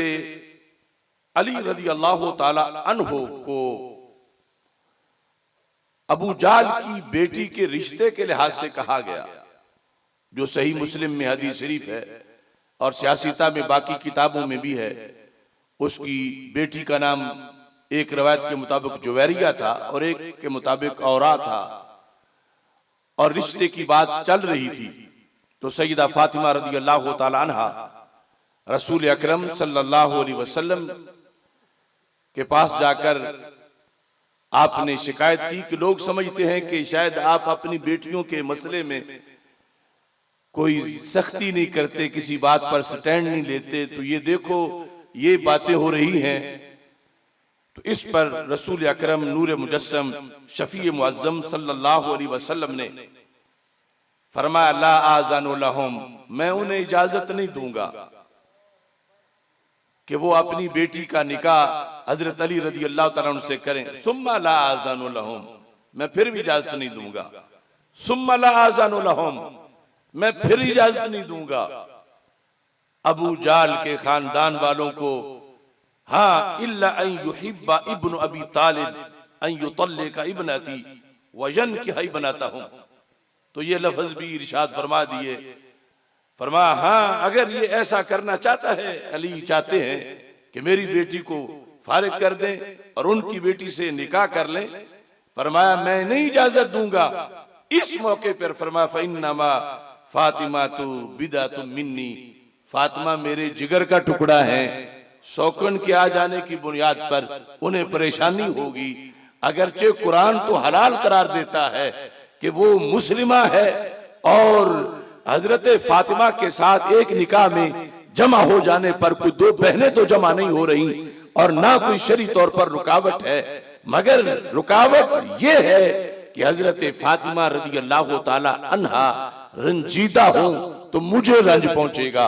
Speaker 1: अली रज़ी अल्लाह ताला अन्हु को अबू जाल की बेटी के रिश्ते के लिहाज से कहा गया, जो सही मुस्लिम में हदीस शरीफ है और सियासिता में बाकी किताबों में भी है। उसकी बेटी का नाम एक रवायत के मुताबिक जुवैरिया था और एक के मुताबिक औरा था, और रिश्ते की बात चल रही थी। तो सैयदा फातिमा रज़ी अल्लाह ताला अन्हा रसूल अकरम सल्लल्लाहु अलैहि वसल्लम के पास जाकर आपने शिकायत की कि लोग समझते हैं कि शायद आप अपनी बेटियों के मसले में कोई सख्ती नहीं करते, किसी बात पर स्टैंड नहीं लेते, तो ये देखो ये बातें हो रही हैं। तो इस पर रसूल अकरम नूर मुजस्सम शफी मुअज्जम सल्लल्लाहु अलैहि वसल्लम ने फरमाया ला आज़ानु लहुम, मैं उन्हें इजाजत नहीं दूंगा कि वो अपनी बेटी का निकाह हजरत अली रजी अल्लाह तआला अन्हु से करें। सुम्मा ला आज़ानु लहुम, मैं फिर भी इजाजत नहीं दूंगा। सुम्मा ला आज़ानु लहुम, मैं फिर इजाजत नहीं दूंगा। अबू जाल के खानदान वालों को हाँ इल्ला अन युहिब्बा इब्नु अबी तालिब अन युतल्लिका इब्नती व यनकिहा इब्नतहु, तो ये लफ्ज भी इरशाद फरमा दिए। फरमाया हाँ अगर ये ऐसा करना चाहता है, अली चाहते हैं कि मेरी बेटी को फारिग कर दें और उनकी बेटी से निकाह कर लें, फरमाया मैं नहीं इजाजत दूंगा। इस मौके पर फरमाया फइन्नमा फातिमा तु बिदातु मिन्नी, फातिमा मेरे जिगर का टुकड़ा है, शौकन के आ जाने की बुनियाद पर उन्हें परेशानी होगी। अगरचे कुरान तो हलाल करार देता है कि वो मुस्लिमा है और हजरत फातिमा के साथ एक निकाह में जमा हो जाने पर कोई दो बहनें तो जमा नहीं हो रही और ना कोई शरई तौर पर रुकावट है, मगर रुकावट ये है कि हजरत फातिमा रज़ी अल्लाह ताला अन्हा रंजीदा हो तो मुझे रंज पहुंचेगा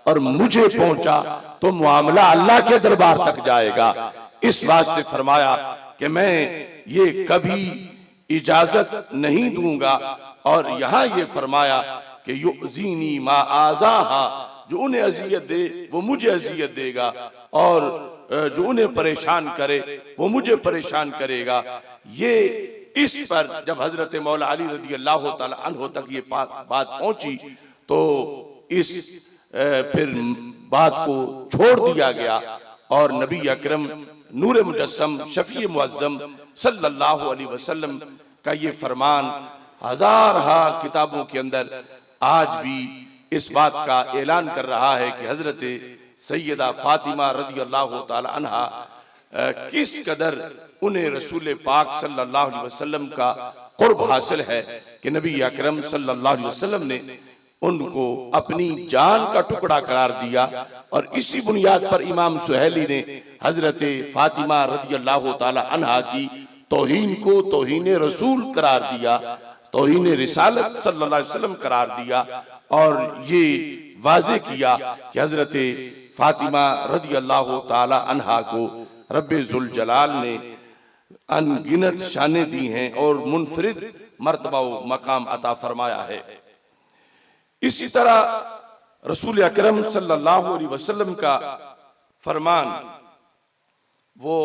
Speaker 1: और मुझे पहुंचा तो मामला अल्लाह के दरबार तक जाएगा। इस वास्ते फरमाया कि मैं ये कभी इजाजत नहीं दूंगा। और यहां ये फरमाया कि युज़ीनी मा आज़ाहा, जो उन्हें अजियत दे वो मुझे अजियत देगा और जो उन्हें परेशान करे वो मुझे परेशान करेगा। ये इस पर जब हजरत मौला अली रज़ी अल्लाह ताला अन्हु तक ये बात पहुंची तो इस फिर बात को छोड़ दिया गया और नबी अकरम नूर मुजस्सम शफी मुअज्जम सल्लल्लाहु अलैहि वसल्लम का ये फरमान हजार किताबों के अंदर आज भी इस बात का ऐलान कर रहा है कि हजरत सैयदा फातिमा रज़ी अल्लाह ताला अन्हा किस कदर उन्हें रसूल पाक सल्लल्लाहु अलैहि वसल्लम का कुर्ब हासिल है कि नबी अकरम सल्लल्लाहु अलैहि वसल्लम ने उनको अपनी जान का टुकड़ा करार दिया। और इसी बुनियाद पर इमाम सुहैली ने हजरत फातिमा रज़ी अल्लाह ताला अन्हा की तौहीन को तौहीन रसूल करार दिया, तौहीन रिसालत सल्लल्लाहु अलैहि वसल्लम करार दिया और ये वाज़े किया कि हजरत फातिमा रज़ी अल्लाह ताला अन्हा को रब्बे जुल जलाल ने अनगिनत शानें दी हैं और मुनफरिद मर्तबा व मकाम अता फरमाया है। इसी तरह रसूल अकरम सल्लल्लाहु अलैहि वसल्लम का फरमान वो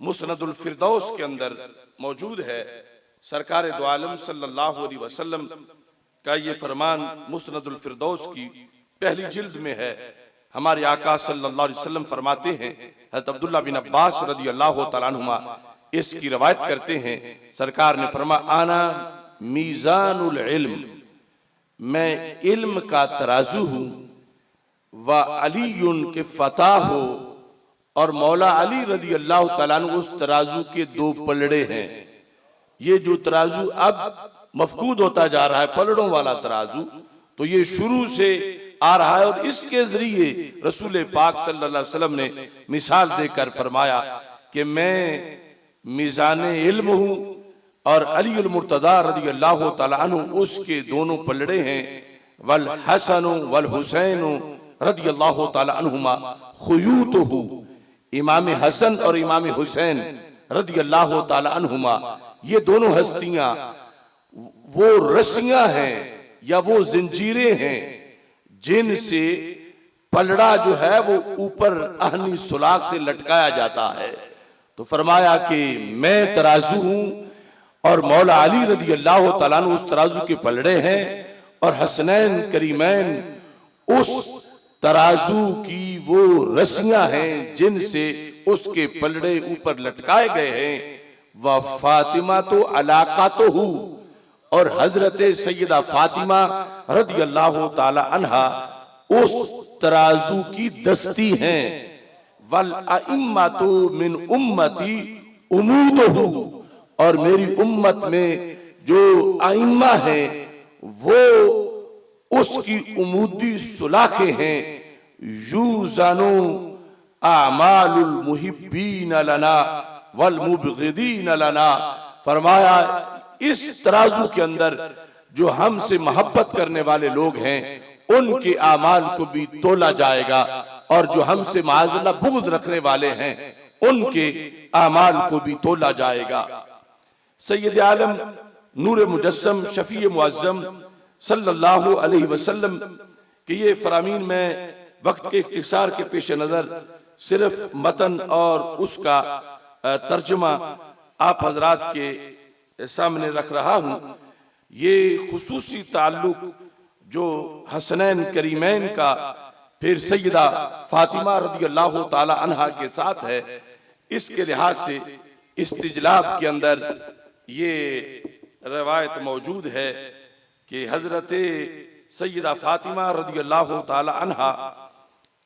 Speaker 1: मुस्नदुल फिरदौस के अंदर मौजूद है। सरकार दो आलम सल्लल्लाहु अलैहि वसल्लम का ये फरमान मुस्नदुल फिरदौस की पहली जिल्द में है। हमारे आका सल्लल्लाहु अलैहि वसल्लम फरमाते हैं, हज़रत अब्दुल्ला बिन अब्बास रज़ी अल्लाह तआला अन्हुमा इसकी रवायत करते हैं, सरकार ने फरमाया आना मीज़ानुल इल्म, मैं इल्म का तराजू हूँ, व अलीयुन के फता हो और मौला अली रज़ी अल्लाह तआला अन्हु उस तराजू के दो पलड़े हैं। ये जो तराजू अब मफकूद होता जा रहा है, पलड़ों वाला तराजू, तो ये शुरू से आ रहा है और इसके जरिए रसूल पाक सल्लल्लाहु अलैहि वसल्लम ने मिसाल देकर फरमाया कि मैं मीज़ान इल्म हूँ और अली अल मुर्तदा रज़ी अल्लाह तआला अन्हु उसके दोनों पलड़े हैं। वल हसन वल हुसैन रज़ी अल्लाह तआला अन्हुमा खुयूतहु, इमाम हसन और इमाम हुसैन रज़ी अल्लाह तआला अन्हुमा ये दोनों हस्तियां वो रस्सियां हैं या वो जंजीरें हैं जिनसे पलड़ा जो है वो ऊपर आहनी सुलाख से लटकाया जाता है। तो फरमाया कि मैं तराजू हूं और मौला अली रज़ी अल्लाह तआला अन्हु उस तराजू के पलड़े हैं और हसनैन करीमैन उस तराजू की वो रस्सियां हैं जिनसे उसके पलड़े ऊपर लटकाए गए हैं। व फातिमा तो अलाका तो हूँ और हजरत सैयदा फातिमा रज़ी अल्लाह ताला अन्हा उस तराजू की दस्ती हैं। वल अइम्मतु मिन उम्मती उमूदुहु, और मेरी उम्मत में जो आइम्मा हैं वो उसकी उमूदी सुलाखे हैं। यूज़नु आमालुल मुहिब्बीन लना वल मुबग़िदीन लना, फरमाया इस तराजू के अंदर जो हमसे मोहब्बत करने वाले लोग हैं उनके आमाल को भी तोला जाएगा, और जो हमसे माज़अल्लाह बुग़्ज़ रखने वाले हैं उनके आमाल को भी तोला जाएगा। सैयद आलम नूर मुजस्सम शफी मुअज़्ज़म सल्लल्लाहु अलैहि वसल्लम के ये फरामीन में वक्त के इख्तिसार के पेश नज़र सिर्फ मतन और उसका तर्जुमा आप हजरात के सामने रख रहा हूँ। ये खुसूसी ताल्लुक जो हसनैन करीमैन का फिर सैयदा फातिमा रदियल्लाहु ताला अन्हा के साथ है, इसके लिहाज से इस्तिजलाब के अंदर ये रवायत मौजूद है कि हजरत सैयदा फातिमा रदियल्लाहु ताला अन्हा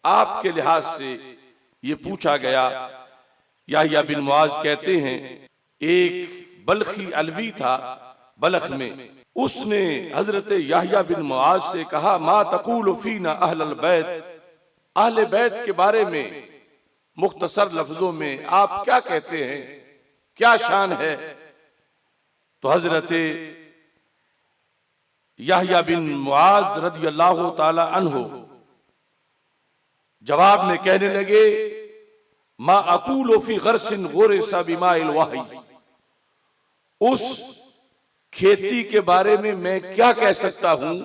Speaker 1: आपके लिहाज से ये पूछा गया। याह्या बिन मुआज कहते हैं एक बल्खी अलवी था बलख में, उसने हजरत याह्या बिन मुआज से कहा मा तक़ूलु फीना अहलल बैत, अहले बैत के बारे में मुख्तसर लफ्जों में आप क्या कहते हैं, क्या शान है। तो हजरत याह्या बिन मुआज रदियल्लाहु ताला अन्हु जवाब में कहने लगे मा अक़ूलु फी ग़र्सिन ग़ुरिसा बिमाइल वही, उस खेती के बारे में मैं क्या कह सकता हूं,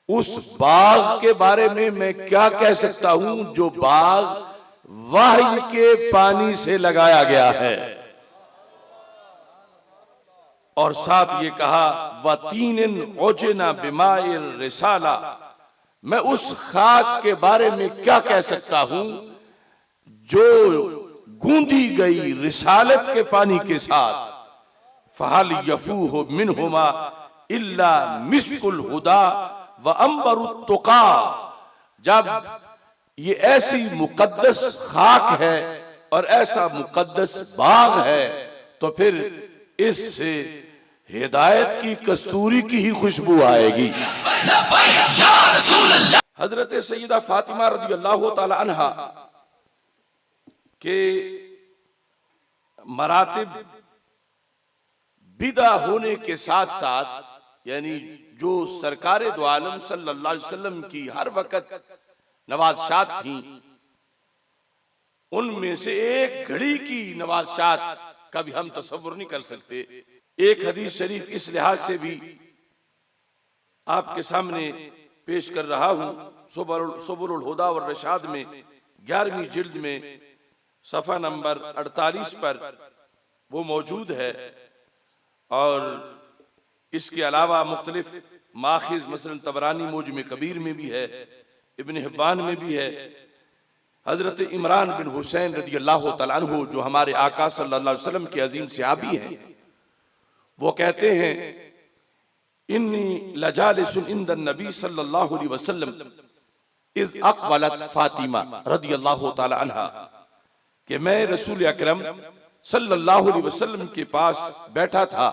Speaker 1: उस बाग के बारे में मैं क्या कह सकता हूं जो बाग वही के पानी से लगाया गया है। और साथ ये कहा वतीनिन उजना बिमाइल रिसाला, मैं उस खाक के बारे में क्या कह सकता हूं जो गूंदी गई रिसालत के पानी के साथ। फहल यफूह मिनहुमा इल्ला मिस्कुल हुदा व अंबरुत तुका, जब ये ऐसी मुकद्दस खाक है और ऐसा मुकद्दस बाग है तो फिर इससे हिदायत की कस्तूरी की ही खुशबू आएगी। हजरत सैयदा फातिमा रदियल्लाहु ताला अन्हा के मरातिब बिदा होने के साथ साथ, यानी जो सरकारे दो आलम सल्लल्लाहु अलैहि वसल्लम की हर वक्त नवाज़शात थी, उनमें से एक घड़ी की नवाज़शात का भी हम तसव्वुर नहीं कर सकते। एक हदीस शरीफ इस लिहाज से भी आपके सामने पेश कर रहा हूं, सुबुलुल हुदा और रशाद में 11वीं जिल्द में सफ़ा नंबर 48 पर वो मौजूद है। और इसके अलावा मुख्तलिफ माखिज मसलन तबरानी मौजम कबीर में भी है, इब्न हिब्बान में भी है। हजरत इमरान बिन हुसैन रदियल्लाहु तआला अन्हु जो हमारे आका सल्लल्लाहु अलैहि वसल्लम के अजीम सहाबी हैं, वो कहते हैं इन्नी लजालिसुन इंदन नबी सल्लल्लाहु अलैहि वसल्लम इज़ अक़बलत फातिमा रदियल्लाहु तआला अन्हा, कि मैं रसूल अकरम सल्लल्लाहु अलैहि वसल्लम के पास बैठा था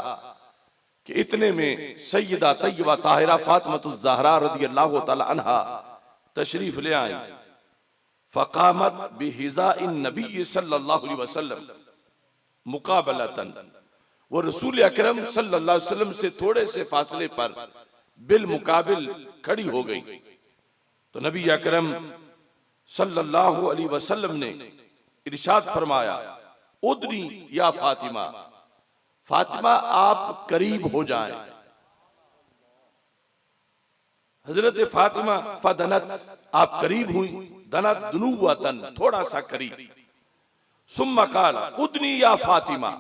Speaker 1: कि इतने में सैयदा तय्यबा ताहिरा फातिमतुज़ ज़हरा रदियल्लाहु तआला अन्हा तशरीफ ले आई। फ़क़ामत बिहिज़ाइन नबी सल्लल्लाहु अलैहि वसल्लम मुक़ाबलतन, वो रसूल अकरम सल्लल्लाहु अलैहि वसल्लम से थोड़े से फासले पर बिल मुकाबिल खड़ी हो गई। तो नबी अकरम सल्लल्लाहु अलैहि वसल्लम ने इरशाद फरमाया उदनी या फातिमा, फातिमा आप करीब हो जाएं। हजरत फातिमा फदनत, आप करीब हुई, दनत दुनुवतन, थोड़ा सा करीब। सुम्मा काला उदनी या फातिमा,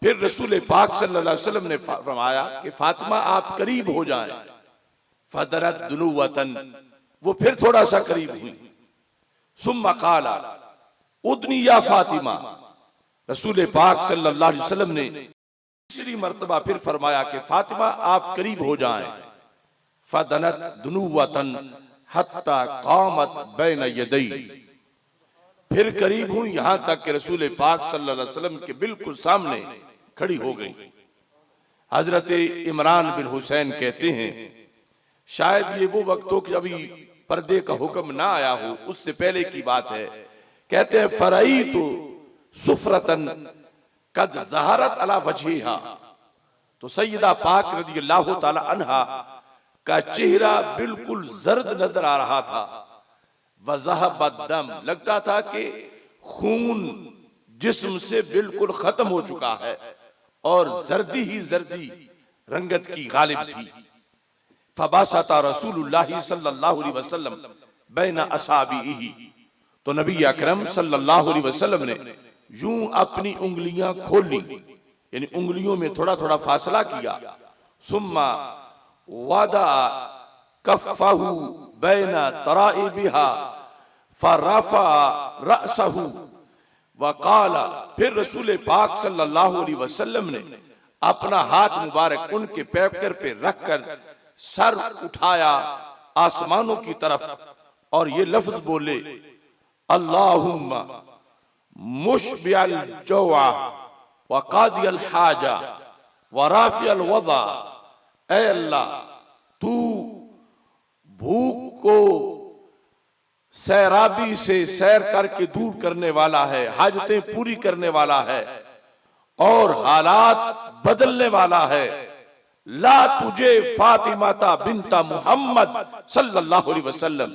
Speaker 1: फिर रसूल पाक सल्लल्लाहु अलैहि वसल्लम ने फरमाया कि फातिमा आप करीब हो जाएं। फदनत दुनुवतन, वो फिर थोड़ा सा करीब हुई। सुम्मा काला उदनी या फातिमा, रसूल पाक सल्लल्लाहु अलैहि वसल्लम ने तीसरी मर्तबा फिर फरमाया कि फातिमा आप करीब हो जाएं। फदनत दुनुवतन हत्ता कामत बैन यदई, फिर करीब हुई, यहां तक कि रसूल पाक सल्लल्लाहु अलैहि वसल्लम के बिल्कुल सामने खड़ी हो गई। हजरत इमरान बिन हुसैन कहते हैं शायद ये वो वक्त हो कि अभी पर्दे का हुक्म ना आया हो, उससे पहले की बात है। कहते हैं फरई तो सुफरतन कद ज़हरत अला वजहिहा, तो सैयदा पाक रज़ियल्लाहु ताला अन्हा का चेहरा बिल्कुल जर्द नजर आ रहा था। वज़हबद दम, लगता था कि खून जिस्म से बिल्कुल खत्म हो चुका है और जर्दी ही जर्दी रंगत की गालिब थी। फबासता रसूलुल्लाह सल्लल्लाहु अलैहि वसल्लम बैना असाबिही, तो नबी अकरम सल्लल्लाहु अलैहि वसल्लम ने यूं अपनी उंगलियां खोल ली, यानी उंगलियों में थोड़ा थोड़ा फासला किया। सुम्मा वादा कफ़हु बैना तराइबिहा फरफा रअसहु वक़ाला, फिर रसूल पाक सल्लल्लाहु अलैहि वसल्लम ने अपना हाथ मुबारक उनके पैकर पे रखकर सर उठाया आसमानों की तरफ और ये लफ्ज बोले अल्लाहुम्मा मुशबिअल जौआ व कादियल हाजा व राफिअल वदा, ऐ अल्लाह तू भूख को सैराबी से सैर करके दूर करने वाला है, हाजतें पूरी करने वाला है और हालात बदलने वाला है। ला तुझे फातिमाता बिनता मुहम्मद सल्लल्लाहु अलैहि वसल्लम,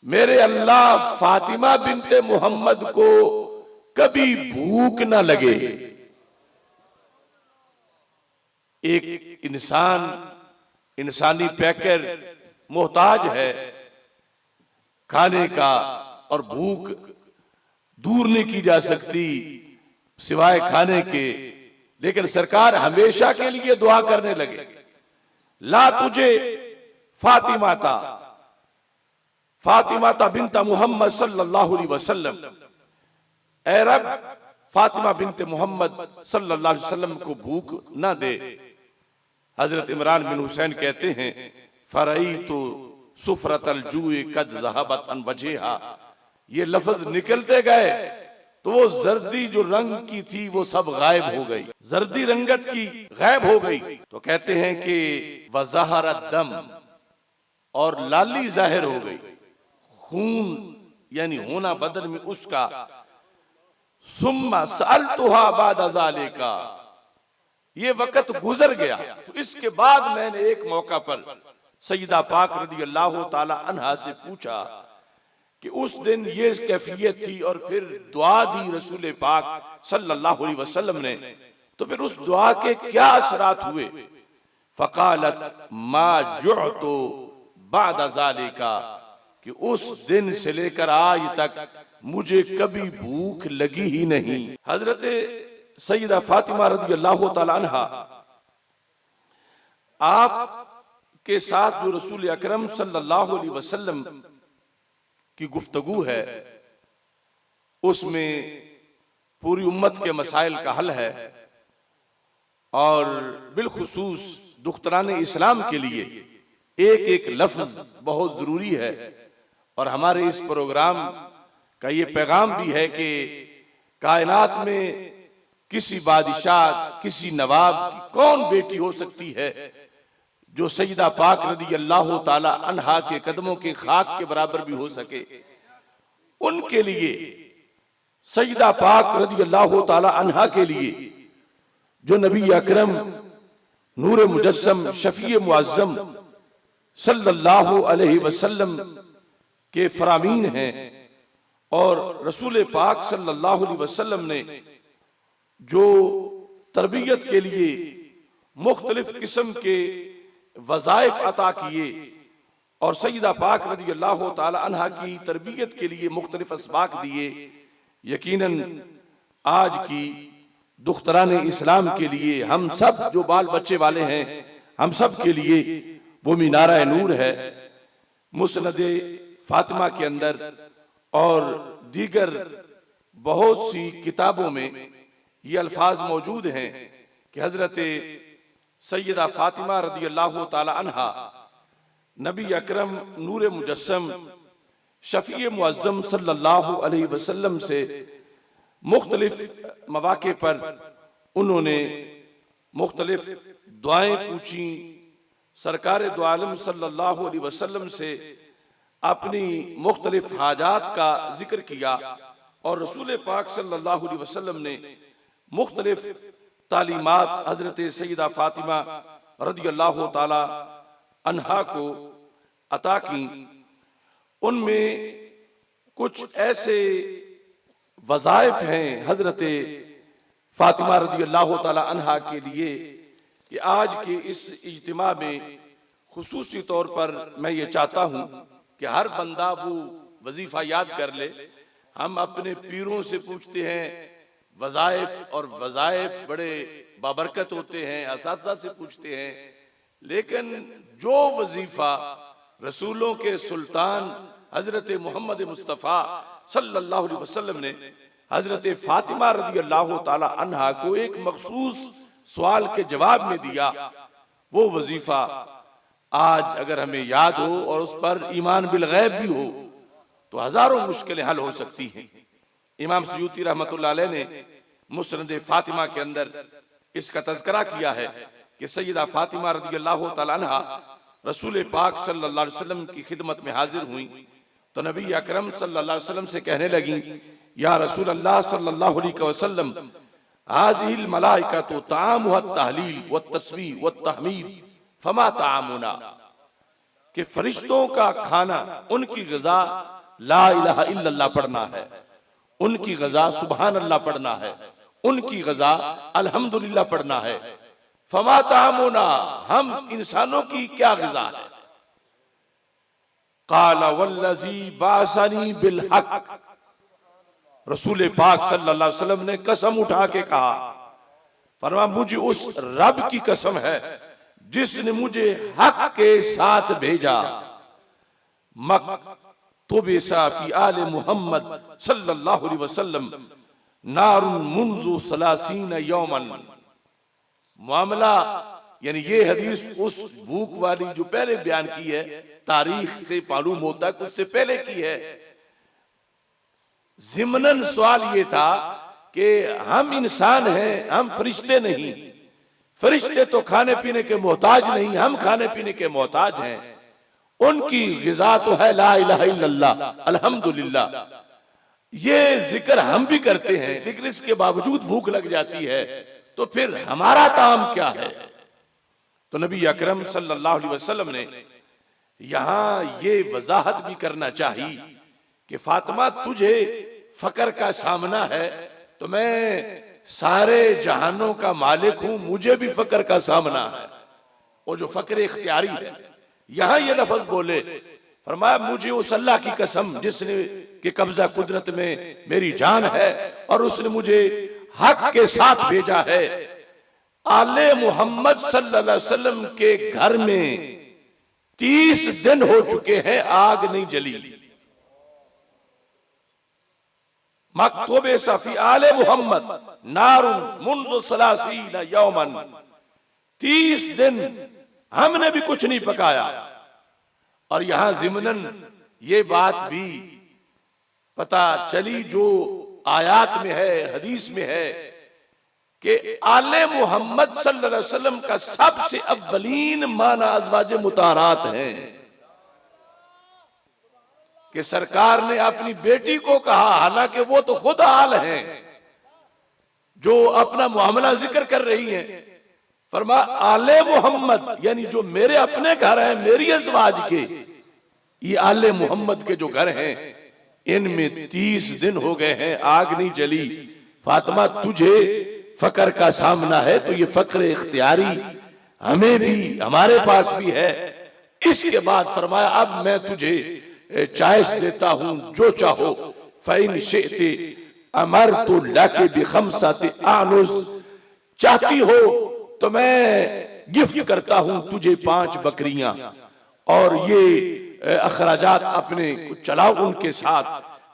Speaker 1: मेरे अल्लाह फातिमा बिनते मुहम्मद को कभी भूख ना लगे। एक इंसान इंसानी पैकर मोहताज है खाने का और भूख दूर नहीं की जा सकती सिवाय खाने के, लेकिन सरकार हमेशा के लिए दुआ करने लगे ला तुझे फातिमाता बिनता मुहम्मद सल्लल्लाहु अलैहि वसल्लम, ऐ रब फातिमा बिनते मोहम्मद सल्लल्लाहु अलैहि वसल्लम को भूख ना दे। हजरत इमरान बिन हुसैन कहते हैं फरई तो सुफरतल जुए कद ज़हबत अन वजहिहा, ये लफ्ज निकलते गए तो वो जर्दी जो रंग की थी वो सब गायब हो गई, जर्दी रंगत की गायब हो गई। तो कहते हैं कि वज़हरत दम, और लाली जाहिर हो गई, खून यानी होना बदन में उसका। सुम्मा सअलतुहा बाद ज़ालिका, ये वक्त गुजर गया तो इसके बाद मैंने एक मौका पर सैयदा पाक रज़ियल्लाहु ताला अन्हा से पूछा कि उस दिन ये कैफियत थी और फिर दुआ दी रसूल पाक सल्लल्लाहु अलैहि वसल्लम ने, तो फिर उस दुआ के क्या असरात हुए। फ़क़ालत मा जुअतु बाद ज़ालिका, कि उस दिन से लेकर आज तक मुझे कभी भूख लगी ही नहीं। हजरत सैयदा फातिमा रज़ियल्लाहु ताला अन्हा आप के साथ जो रसूल अकरम सल्लल्लाहु अलैहि वसल्लम की गुफ्तगू है उसमें पूरी उम्मत के मसाइल का हल है और बिलखुसूस दुख्तरान इस्लाम के लिए एक एक लफ्ज बहुत जरूरी है। और हमारे इस प्रोग्राम का ये पैगाम भी है कि कायनात में किसी बादशाह किसी नवाब की कौन बेटी हो सकती है जो सैयदा पाक रज़ियल्लाहु ताला अन्हा के कदमों के खाक के बराबर भी हो सके। उनके लिए सैयदा पाक रज़ियल्लाहु ताला अन्हा के लिए जो नबी अकरम नूर मुजस्सम शफी मुअज़्ज़म सल्लल्लाहु अलैहि वसल्लम के फरामीन हैं और रसूल पाक सल्लल्लाहु अलैहि वसल्लम ने जो तरबियत के लिए मुख्तलिफ किस्म के वज़ाइफ अता किए और सैयदा पाक रज़ियल्लाहु ताला अन्हा की तरबियत के लिए मुख्तलिफ असबाक दिए, यकीनन आज की दुख्तरान इस्लाम के लिए हम सब जो बाल बच्चे वाले हैं हम सब के लिए वो मीनारा नूर है। मुस्नद फातिमा के अंदर और दीगर बहुत सी किताबों में ये अल्फाज मौजूद हैं कि हजरत सैयदा फातिमा रज़ियल्लाहु ताला अन्हा नबी अकरम नूर मुजस्सम शफी मुअज्जम सल्लल्लाहु अलैहि वसल्लम से मुख्तलिफ मवाके पर उन्होंने मुख्तलिफ दुआएं पूछी। सरकार दो आलम सल्लल्लाहु अलैहि वसल्लम से अपनी मुख्तलिफ हाजात का जिक्र किया और रसूल पाक सल्लल्लाहु अलैहि वसल्लम ने मुख्तलिफ तालीमात हजरत सैयदा फातिमा रदियल्लाहु ताला अन्हा को अता की। उनमें कुछ ऐसे वज़ाइफ हैं हजरत फातिमा रदियल्लाहु ताला अन्हा के लिए कि आज के इस इज्तिमा में खुसूसी तौर पर मैं ये चाहता हूँ कि हर बंदा वो वजीफा याद कर ले। हम अपने पीरों से पूछते हैं वज़ाइफ, और वज़ाइफ बड़े बाबरकत होते हैं, असातिज़ा से पूछते हैं, लेकिन जो वजीफा रसूलों के सुल्तान हजरत मोहम्मद मुस्तफ़ा सल्लल्लाहु अलैहि वसल्लम ने हजरत फातिमा रदियल्लाहु ताला अन्हा को एक मखसूस सवाल के जवाब में दिया, वो वजीफा आज अगर हमें याद हो और उस पर ईमान बिल गैब भी हो तो हजारों मुश्किलें हल हो सकती हैं। इमाम सयूती रहमतुल्लाह अलैह ने मुस्नद फातिमा के अंदर इसका तज़किरा किया है कि सैयदा फातिमा रदियल्लाहु ताला अन्हा रसूल पाक सल्लल्लाहु अलैहि वसल्लम की खिदमत में हाजिर हुई तो नबी अकरम सल्लल्लाहु अलैहि वसल्लम से कहने लगी, या रसूल अल्लाह सल्लल्लाहु अलैहि वसल्लम, हाज़िहिल मलाइकतु तामुहा तहलील व तस्बीह व तहमीद फमा तामुना, कि फरिश्तों का खाना, उनकी ग़िज़ा ला इलाहा इल्लल्लाह पढ़ना है, उनकी ग़िज़ा सुबहान अल्लाह पढ़ना है, उनकी ग़िज़ा अल्हम्दुलिल्लाह पढ़ना है। फमा तामुना, हम इंसानों की क्या ग़िज़ा है? क़ाला वल्लज़ी बाअसनी बिल हक़, रसूल पाक सल्लल्लाहु अलैहि वसल्लम ने कसम उठा के कहा, फरमा मुझे उस रब की कसम है जिसने मुझे हक के साथ भेजा। मक्तुबिसा फी आले मोहम्मद सल्लल्लाहु अलैहि वसल्लम नारुन मुंज़ु सलासीन यौमन। मामला यानी ये हदीस उस भूख वाली जो पहले बयान की है, तारीख से मालूम होता है कुछ से पहले की है। ज़िमनन सवाल ये था कि हम इंसान हैं, हम फरिश्ते नहीं। फरिश्ते तो खाने पीने के मोहताज नहीं, हम खाने पीने के मोहताज हैं। उनकी ग़िज़ा तो है ला इलाहा इल्लल्लाह अल्हम्दुलिल्लाह। ये जिक्र हम भी करते हैं, लेकिन इसके बावजूद भूख लग जाती है, तो फिर हमारा काम क्या है? तो नबी अकरम सल्लल्लाहु अलैहि वसल्लम ने यहां ये वजाहत भी करना चाहिए कि फातिमा तुझे फकर का सामना है, तो मैं सारे जहानों का मालिक हूं, मुझे भी फकर का सामना है। वो जो फकर इख्तियारी है, यहां ये लफ्ज बोले, फरमाया मुझे उस अल्लाह की कसम जिसने के कब्जा कुदरत में मेरी जान है और उसने मुझे हक के साथ भेजा है। आले मोहम्मद सल्लल्लाहु अलैहि वसल्लम के घर में 30 दिन हो चुके हैं, आग नहीं जली। मक्तूबे सफी आले मोहम्मद नारुन मुंज़ु सलासीन यौमन, 30 दिन हमने भी कुछ नहीं पकाया। और यहां ज़िमनन ये बात भी पता चली जो आयात में है, हदीस में है, कि आले मोहम्मद सल्लल्लाहु अलैहि वसल्लम का सबसे अव्वलीन माना अज़वाजे मुताहरात हैं, कि सरकार ने अपनी बेटी को कहा, हालांकि वो तो खुद आल हैं जो अपना मामला जिक्र कर रही हैं। फरमा आले मोहम्मद यानी जो मेरे अपने घर हैं, मेरी अज़वाज के, ये आले मोहम्मद के जो घर हैं, इनमें 30 दिन हो गए हैं, आग नहीं जली। फातिमा तुझे फकर का सामना है, तो ये फकर इख्तियारी हमें भी, हमारे पास भी है। इसके बाद फरमाया अब मैं तुझे चॉइस देता हूं, जो चाहो। फ़इन शिअति अमरतु लकी बिखमसति आनुस, चाहती हो तो मैं गिफ्ट करता हूं तुझे 5 बकरियां, और ये अखराजात अपने चलाओ उनके साथ।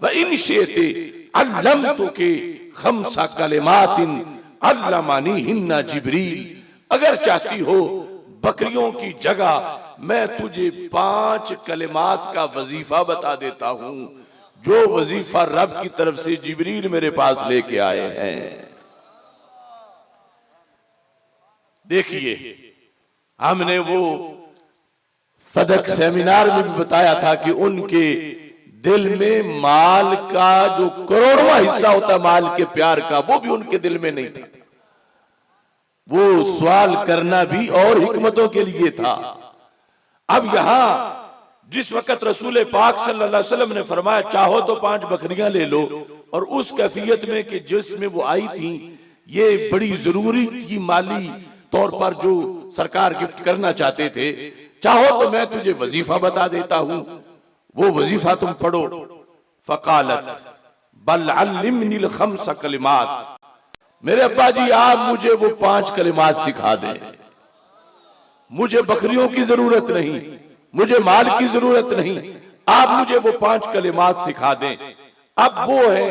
Speaker 1: व इन शिअति अल्लमतुकी खमसा कलिमातिन अल्लमानीहिन्ना जिब्रील, अगर चाहती हो बकरियों की जगह मैं तुझे 5 कलिमात का वजीफा बता देता हूं, जो वजीफा रब की तरफ से जिब्रील मेरे पास लेके आए हैं। देखिए, हमने वो फदक सेमिनार में भी बताया था कि उनके दिल में माल का जो करोड़वां हिस्सा होता माल के प्यार का, वो भी उनके दिल में नहीं था। वो सवाल करना भी और हिकमतों के लिए था। अब यहां जिस वक्त रसूल पाक सल्लल्लाहु अलैहि वसल्लम ने फरमाया चाहो तो 5 बकरियां ले लो, और उस कैफियत में कि जिसमें वो आई थी ये बड़ी जरूरी थी, माली तौर पर जो सरकार गिफ्ट करना चाहते थे, चाहो तो मैं तुझे वजीफा बता देता हूं, वो वजीफा तुम पढ़ो। फकालत बल अल्लिमनिल खम्स कलिमात, मेरे अब्बा जी आप मुझे वो 5 कलिमात सिखा दें, मुझे बकरियों की जरूरत नहीं, मुझे माल की जरूरत नहीं, आप मुझे वो 5 कलिमात सिखा दें। अब वो है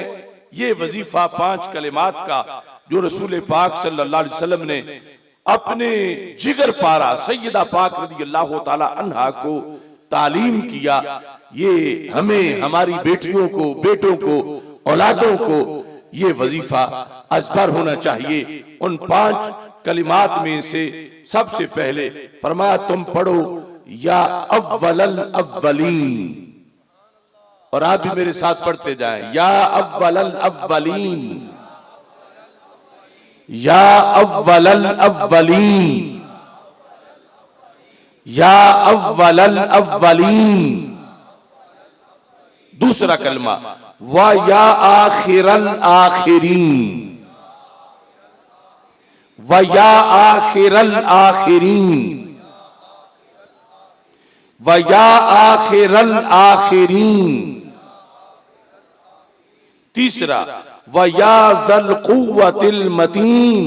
Speaker 1: ये वजीफा 5 कलिमात का जो रसूल पाक सल्लल्लाहु अलैहि वसल्लम ने अपने जिगर पारा सैयदा पाक रज़ियल्लाहु ताला अन्हा को तालीम किया। ये हमें, हमारी बेटियों को, बेटों को, औलादों को ये वजीफा अज़बर होना चाहिए। उन 5 कलिमात में से सबसे पहले फरमाया तुम पढ़ो या अव्वलल अव्वलीन, और आप भी मेरे साथ पढ़ते जाएं, या अव्वलल अव्वलीन, या अव्वलल अव्वलीन, या अव्वलल अव्वलीन। दूसरा कलमा व या आखिरल आखिरीन, व या आखिरल आखिरीन, व या आखिरल आखिरीन। तीसरा व या ज़ल कुव्वतिल मतीन,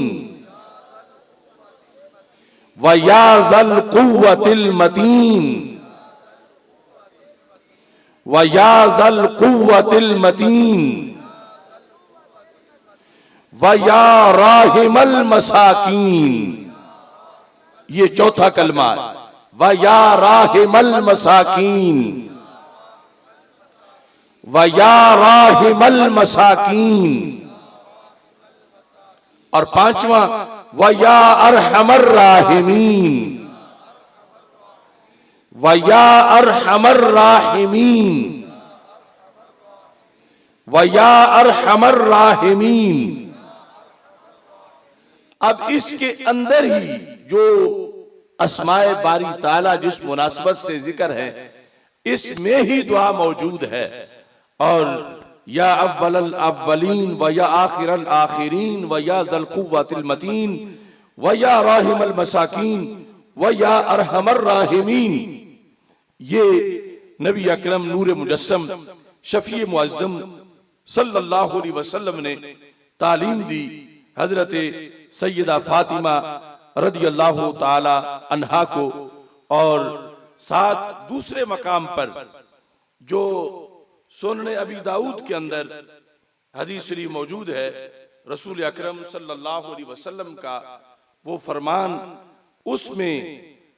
Speaker 1: व या ज़ल कुव्वतिल मतीन, व या ज़ल कुव्वतिल मतीन, व या राहिमल मसाकीन। ये चौथा कलमा है, व या राहिमल मसाकीन, व या राहिमल मसाकीन। और 5वां व या अरहमर राहिमीन, व या अरहमर राहिमीन, व या अरहमर राहिमीन। अब इसके अंदर ही जो अस्माए बारी ताला जिस मुनासबत से जिक्र है, इसमें ही दुआ मौजूद है। और या अव्वलल अव्वलीन, व या आखिरल आखिरीन, व या ज़ल कुव्वतिल मतीन, व या राहिमल मसाकीन, व या अरहमर राहिमीन। ये नबी अकरम नूर मुजस्सम शफी मुअज़्ज़म सल्लल्लाहु अलैहि वसल्लम ने तालीम दी हजरत सैयदा फातिमा रदियल्लाहु ताला अन्हा को। और साथ दूसरे मकाम पर जो सुनने अबी दाऊद के अंदर हदीस शरीफ मौजूद है, रसूल अकरम सल्लल्लाहु अलैहि वसल्लम का वो फरमान, उसमें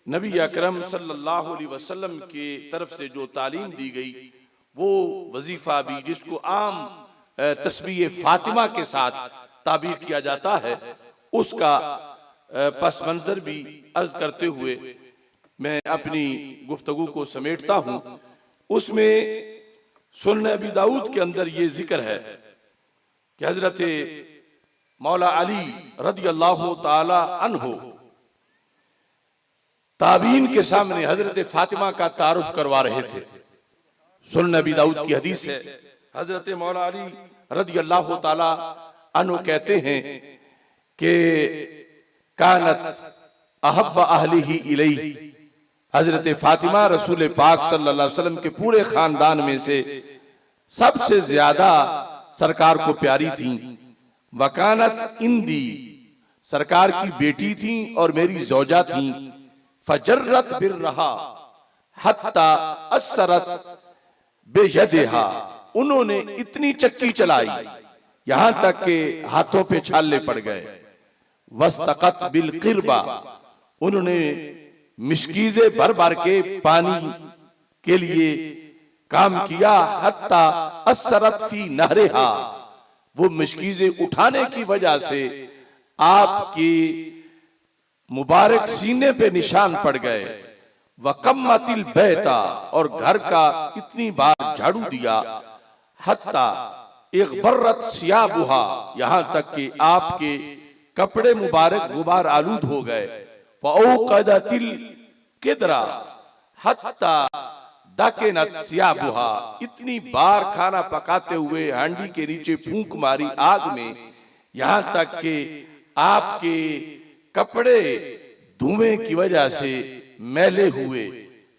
Speaker 1: नबी अकरम सल्लल्लाहु अलैहि वसल्लम के तरफ से जो तालीम दी गई, वो वजीफा भी जिसको आम तस्बीह फातिमा के साथ ताबीर किया जाता है, उसका पस मंजर भी अर्ज करते हुए मैं अपनी गुफ्तगू को समेटता हूं। उसमें सुनन अबी दाऊद के अंदर ये जिक्र है कि हजरत मौला अली रज़ियल्लाहु ताला अन्हु ताबीन के सामने हजरत फातिमा का तारुफ करवा रहे थे। सुनन अबी दाऊद की हदीस है, हजरत मौला अली रज़ियल्लाहु ताला अन्हु कहते हैं कि कानत अहब्ब अहलिही इलैहि, हजरत फातिमा रसूल पाक सल्लल्लाहु अलैहि वसल्लम के पूरे खानदान में से सबसे ज्यादा सरकार को प्यारी थी। वकानत इंदी, सरकार की बेटी थी और मेरी जौजा थी। फजर्रत बिर्रहा हत्ता असरत बेयदिहा, उन्होंने इतनी चक्की चलाई यहां तक के हाथों पे छाले पड़ गए। वस्तकत बिल क़िरबा, उन्होंने मिशकीज़े भर भर के पानी के लिए काम किया, हत्ता असरत फी नहरिहा, वो मिशकीज़े उठाने की वजह से आपकी मुबारक सीने पे निशान पड़ गए। वकम्मतिल बैता, और घर का इतनी बार झाड़ू दिया, हत्ता एक बर्रत सियाबुहा, यहां तक कि आपके कपड़े मुबारक गुबार आलूद हो गए। वऔक़दतिल किदरा हत्ता दाकिनत सियाबुहा, इतनी बार खाना पकाते हुए हांडी के नीचे फूंक मारी आग में, यहां तक कि आपके कपड़े धुएं की वजह से मैले हुए।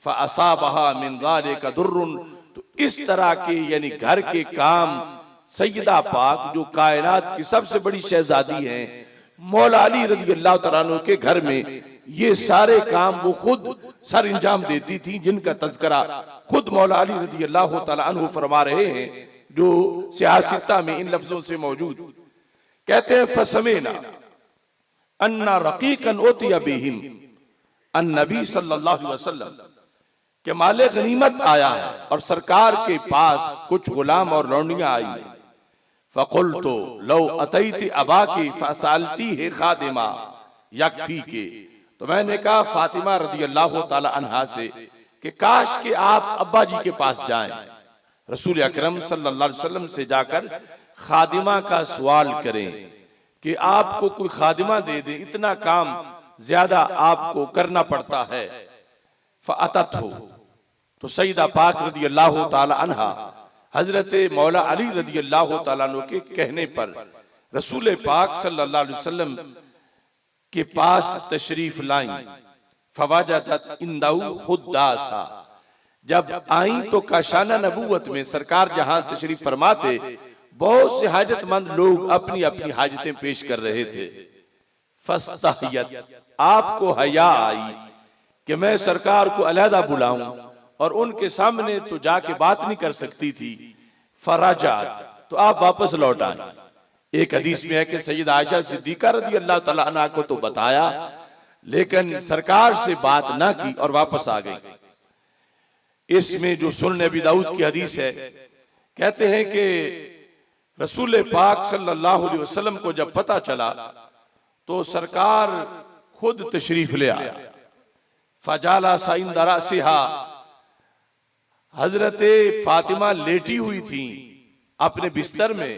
Speaker 1: फ़असाबहा मिन ज़ालिका दुर्रुन, तो इस तरह के यानी घर के काम सैयदा पाक जो कायनात की सबसे बड़ी शहजादी हैं, मौला अली रज़ी अल्लाह तआला अन्हु के घर में ये सारे काम वो खुद सर अंजाम देती थी, जिनका तज़किरा खुद मौला अली रज़ी अल्लाह तआला अन्हु फरमा रहे हैं, जो सियासता में इन लफ्जों से मौजूद। कहते हैं फसमेना अन्ना रकीकन उतिया बिहिम अन्नबी सल्लल्लाहु अलैहि वसल्लम, के माले गनीमत आया है और सरकार के पास कुछ गुलाम और लौंडियां आई हैं। फ़क़ुल्तु लौ अतैति अबा की फ़सालती है खादिमा यकफी के, तो मैंने कहा फातिमा रज़ी अल्लाह तआला अन्हा से कि काश कि आप अब्बा जी के पास जाएं, रसूल अकरम सल्लल्लाहु अलैहि वसल्लम से जाकर खादिमा का सवाल करें कि आपको कोई खादिमा दे दे, इतना काम ज्यादा आपको करना पड़ता है। फ़अतत हो, तो सईदा पाक रज़ी अल्लाह तआला अन्हा हजरत मौला अली रज़ी अल्लाह तआला अन्हु के कहने पर रसूल पाक सल्लल्लाहु अलैहि वसल्लम के पास तशरीफ लाई। फवजदत इंदहु हुद्दासा, जब आई तो काशाना नबूवत में सरकार जहां तशरीफ फरमाते बहुत से हाजतमंद लोग अपनी अपनी हाजतें पेश कर रहे थे। फस्तहियत, आपको हया आई कि मैं सरकार को अलहदा बुलाऊं और उनके सामने तो जाके बात नहीं कर सकती थी। फराजात, तो आप वापस लौट आए। एक हदीस में है कि सैयदा आयशा सिद्दीका रज़ी अल्लाह तआला अन्हा को तो बताया, लेकिन सरकार से बात ना की और वापस आ गई। इसमें जो सुनन अबी दाऊद की हदीस है, कहते हैं कि रसूल पाक सल्लल्लाहु अलैहि वसल्लम को जब पता चला तो सरकार खुद तशरीफ ले आया। फजाला साइन दरा सिहा, हजरत फातिमा लेटी हुई थी अपने बिस्तर में,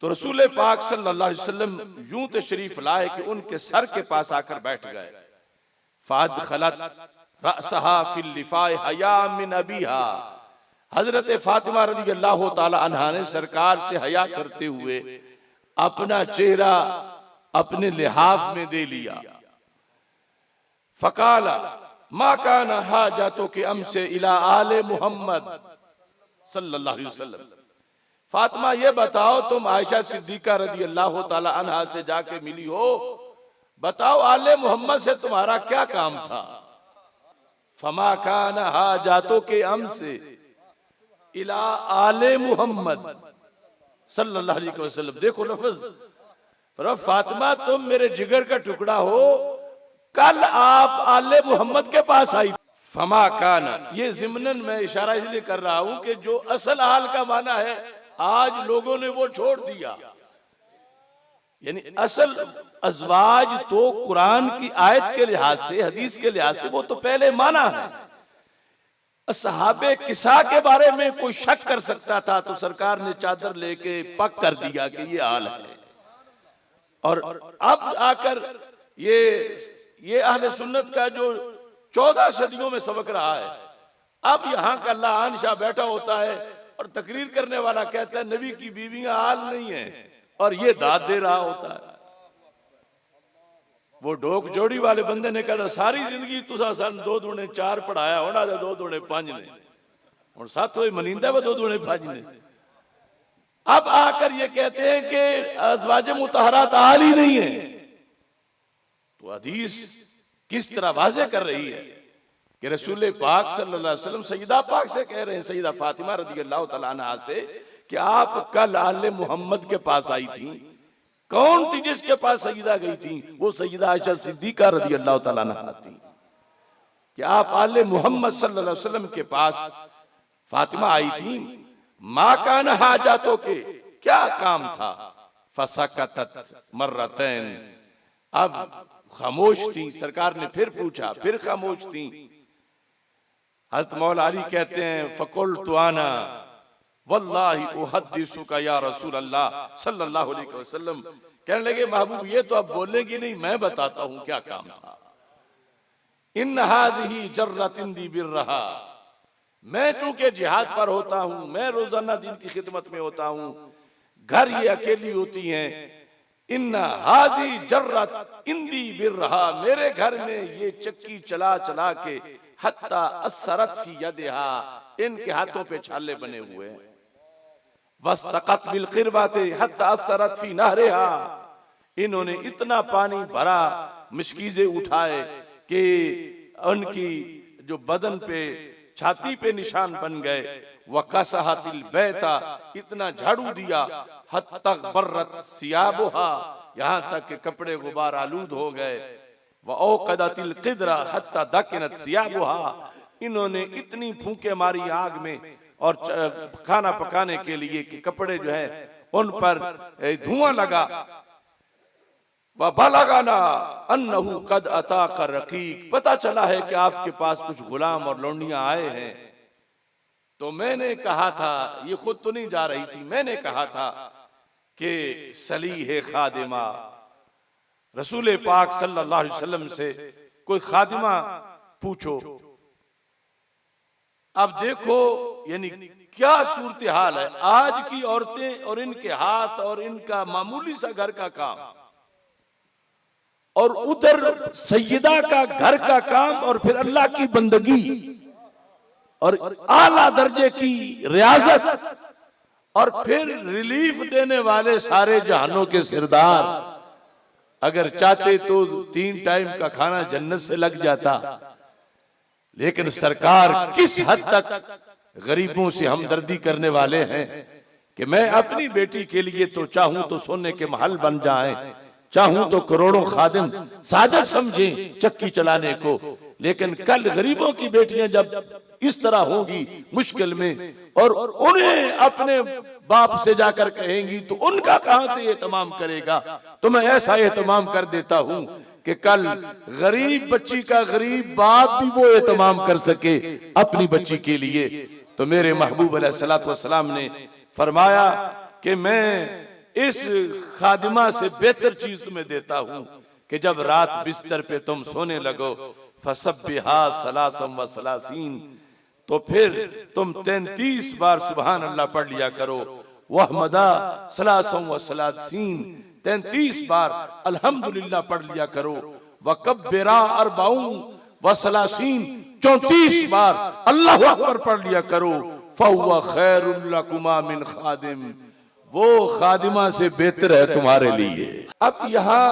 Speaker 1: तो रसूल पाक सल्लल्लाहु अलैहि वसल्लम यूं तशरीफ लाए कि उनके सर के पास आकर बैठ गए। फादखलत रअसहा फिल लिफाए हया मिन अबीहा, हजरत फातिमा रज़ी अल्लाह तआला अन्हा ने सरकार से हया करते हुए अपना चेहरा अपने लिहाफ में दे लिया। फकाला मा काना हाजतो के अमसे इला आले मुहम्मद सल्लल्लाहु अलैहि वसल्लम, फातिमा ये बताओ तुम आयशा सिद्दीका रज़ी अल्लाह तआला अन्हा से जाके मिली हो, बताओ आले मोहम्मद से तुम्हारा क्या काम था। फमा काना हाजतो के अमसे इला आले मुहम्मद सल्लल्लाहु अलैहि वसल्लम, देखो लफ्ज, फातिमा तुम मेरे जिगर का टुकड़ा हो, कल आप आले मोहम्मद के पास आई। फमा काना, ये ज़िम्नन मैं इशारा इसलिए कर रहा हूं कि जो असल हाल का माना है आज लोगों ने वो छोड़ दिया। यानी असल अज़वाज तो कुरान की आयत के लिहाज से, हदीस के लिहाज से वो तो पहले माना है। असहाबे किसा के बारे में कोई शक कर सकता था तो सरकार ने चादर लेके पक कर दिया कि ये हाल है। और अब आकर ये अहले सुन्नत का जो 14 सदियों में सबक रहा है, अब यहाँ का लान शाह बैठा होता है और तकरीर करने वाला कहता है नबी की बीवियां हाल नहीं है, और ये दाद दे रहा होता है। वो डोक जोड़ी वाले बंदे ने कहा सारी जिंदगी तुसा सन 2 दूने 4 पढ़ाया होना, 2 दूने 5 ने, और साथ ही मनिंदा व 2 दूने 5 ने। अब आकर ये कहते हैं कि अज़वाज मुतहरात हाल ही नहीं है, तो हदीस किस तरह वाज़े कर रही है कि रसूल पाक सल्लल्लाहु अलैहि वसल्लम सईदा पाक से कह रहे हैं, सईदा फातिमा रज़ी अल्लाह तआला अन्हा से, कि आप कल आले मोहम्मद के पास आई थी। कौन थी जिसके पास सईदा गई थी? वो सईदा आयशा सिद्दीका रज़ी अल्लाह तआला अन्हा थी। कि आप आले मोहम्मद सल्लल्लाहु अलैहि वसल्लम के पास फातिमा आई थी, माँ कान हाजातों के क्या काम था, फसकतत मर्रतैन, अब खामोश थी। सरकार ने फिर पूछा, फिर खामोश थी। हज़रत मौला अली कहते हैं फकुल्तु आना वल्लाहि उहद्दिसुका या रसूल अल्लाह सल्लल्लाहु अलैहि वसल्लम, कहने लगे महबूब ये तो अब बोलेंगी नहीं, मैं बताता हूं क्या काम था। इन हाज़िही जर्रतिन दी बिर्रहा, मैं चूंकि जिहाद पर होता हूं, मैं रोजाना दिन की खिदमत में होता हूं, घर ये अकेली होती हैं। इन हाजी जर्रत इंदी बिर्रहा, मेरे घर में ये चक्की चला चला के हत्ता असरत फी यदिहा, इनके हाथों पे छाले बने हुए हैं। वस्तक़त बिल क़िरबाते हत्ता असरत फी नहरिहा, इन्होंने इतना पानी भरा, मिशकीज़े उठाए कि उनकी जो बदन पे छाती पे निशान बन गए। वकसहतिल बैता, इतना झाड़ू दिया, हत्ता बर्रत सियाबुहा, यहाँ तक के कपड़े गुबार आलूद हो गए। वऔक़दतिल क़िद्रा हत्ता दकिनत सियाबुहा, इन्होंने इतनी फूंके मारी आग में और खाना पकाने के लिए कि कपड़े जो है उन पर धुआं लगा। वबलगना अन्नहु कद अताका रकीक, पता चला है कि आपके पास कुछ गुलाम और लौंडियां आए हैं। तो मैंने कहा था, ये खुद तो नहीं जा रही थी, मैंने कहा था कि सलीह खादिमा, रसूल पाक सल्लल्लाहु अलैहि वसल्लम से कोई खादिमा पूछो। अब देखो यानी क्या सूरत हाल है आज की औरतें और इनके हाथ और इनका मामूली सा घर का काम, और उधर सैयदा का घर का काम, और फिर अल्लाह की बंदगी और आला दर्जे की रियाजत, और फिर रिलीफ देने वाले सारे जहानों के सिरदार। अगर चाहते तो 3 टाइम का खाना जन्नत से लग जाता, लेकिन सरकार किस हद तक गरीबों से हमदर्दी करने वाले हैं कि मैं अपनी बेटी के लिए तो चाहूं तो सोने के महल बन जाएं, चाहूं तो करोड़ों खादिम सादर समझें चक्की चलाने को, लेकिन कल गरीबों की बेटियां जब इस तरह होगी मुश्किल में और उन्हें अपने बाप से जाकर कहेंगी तो उनका कहां से एहतमाम करेगा। तो मैं ऐसा एहतमाम कर देता हूं कि कल गरीब बच्ची का गरीब बाप भी वो एहतमाम कर सके अपनी बच्ची के लिए। तो मेरे महबूब अलैहिस्सलातु वस्सलाम ने फरमाया कि मैं इस खादिमा से बेहतर चीज तुम्हें देता हूं कि जब रात बिस्तर पे तुम सोने लगो, फसब्बिहा सलासम व सलासीन, तो फिर तुम 33 बार सुभान अल्लाह पढ़ लिया करो, वहमदा सलासम व सलासीन, 33 बार अल्हम्दुलिल्लाह पढ़ लिया करो, वकब्बिरा अरबाउन व सलासीन, 34 बार अल्लाहु अकबर पढ़ लिया करो, फहुवा खैरुल लकुमा मिन खादिम, वो खादिमा से बेहतर है तुम्हारे लिए। अब यहाँ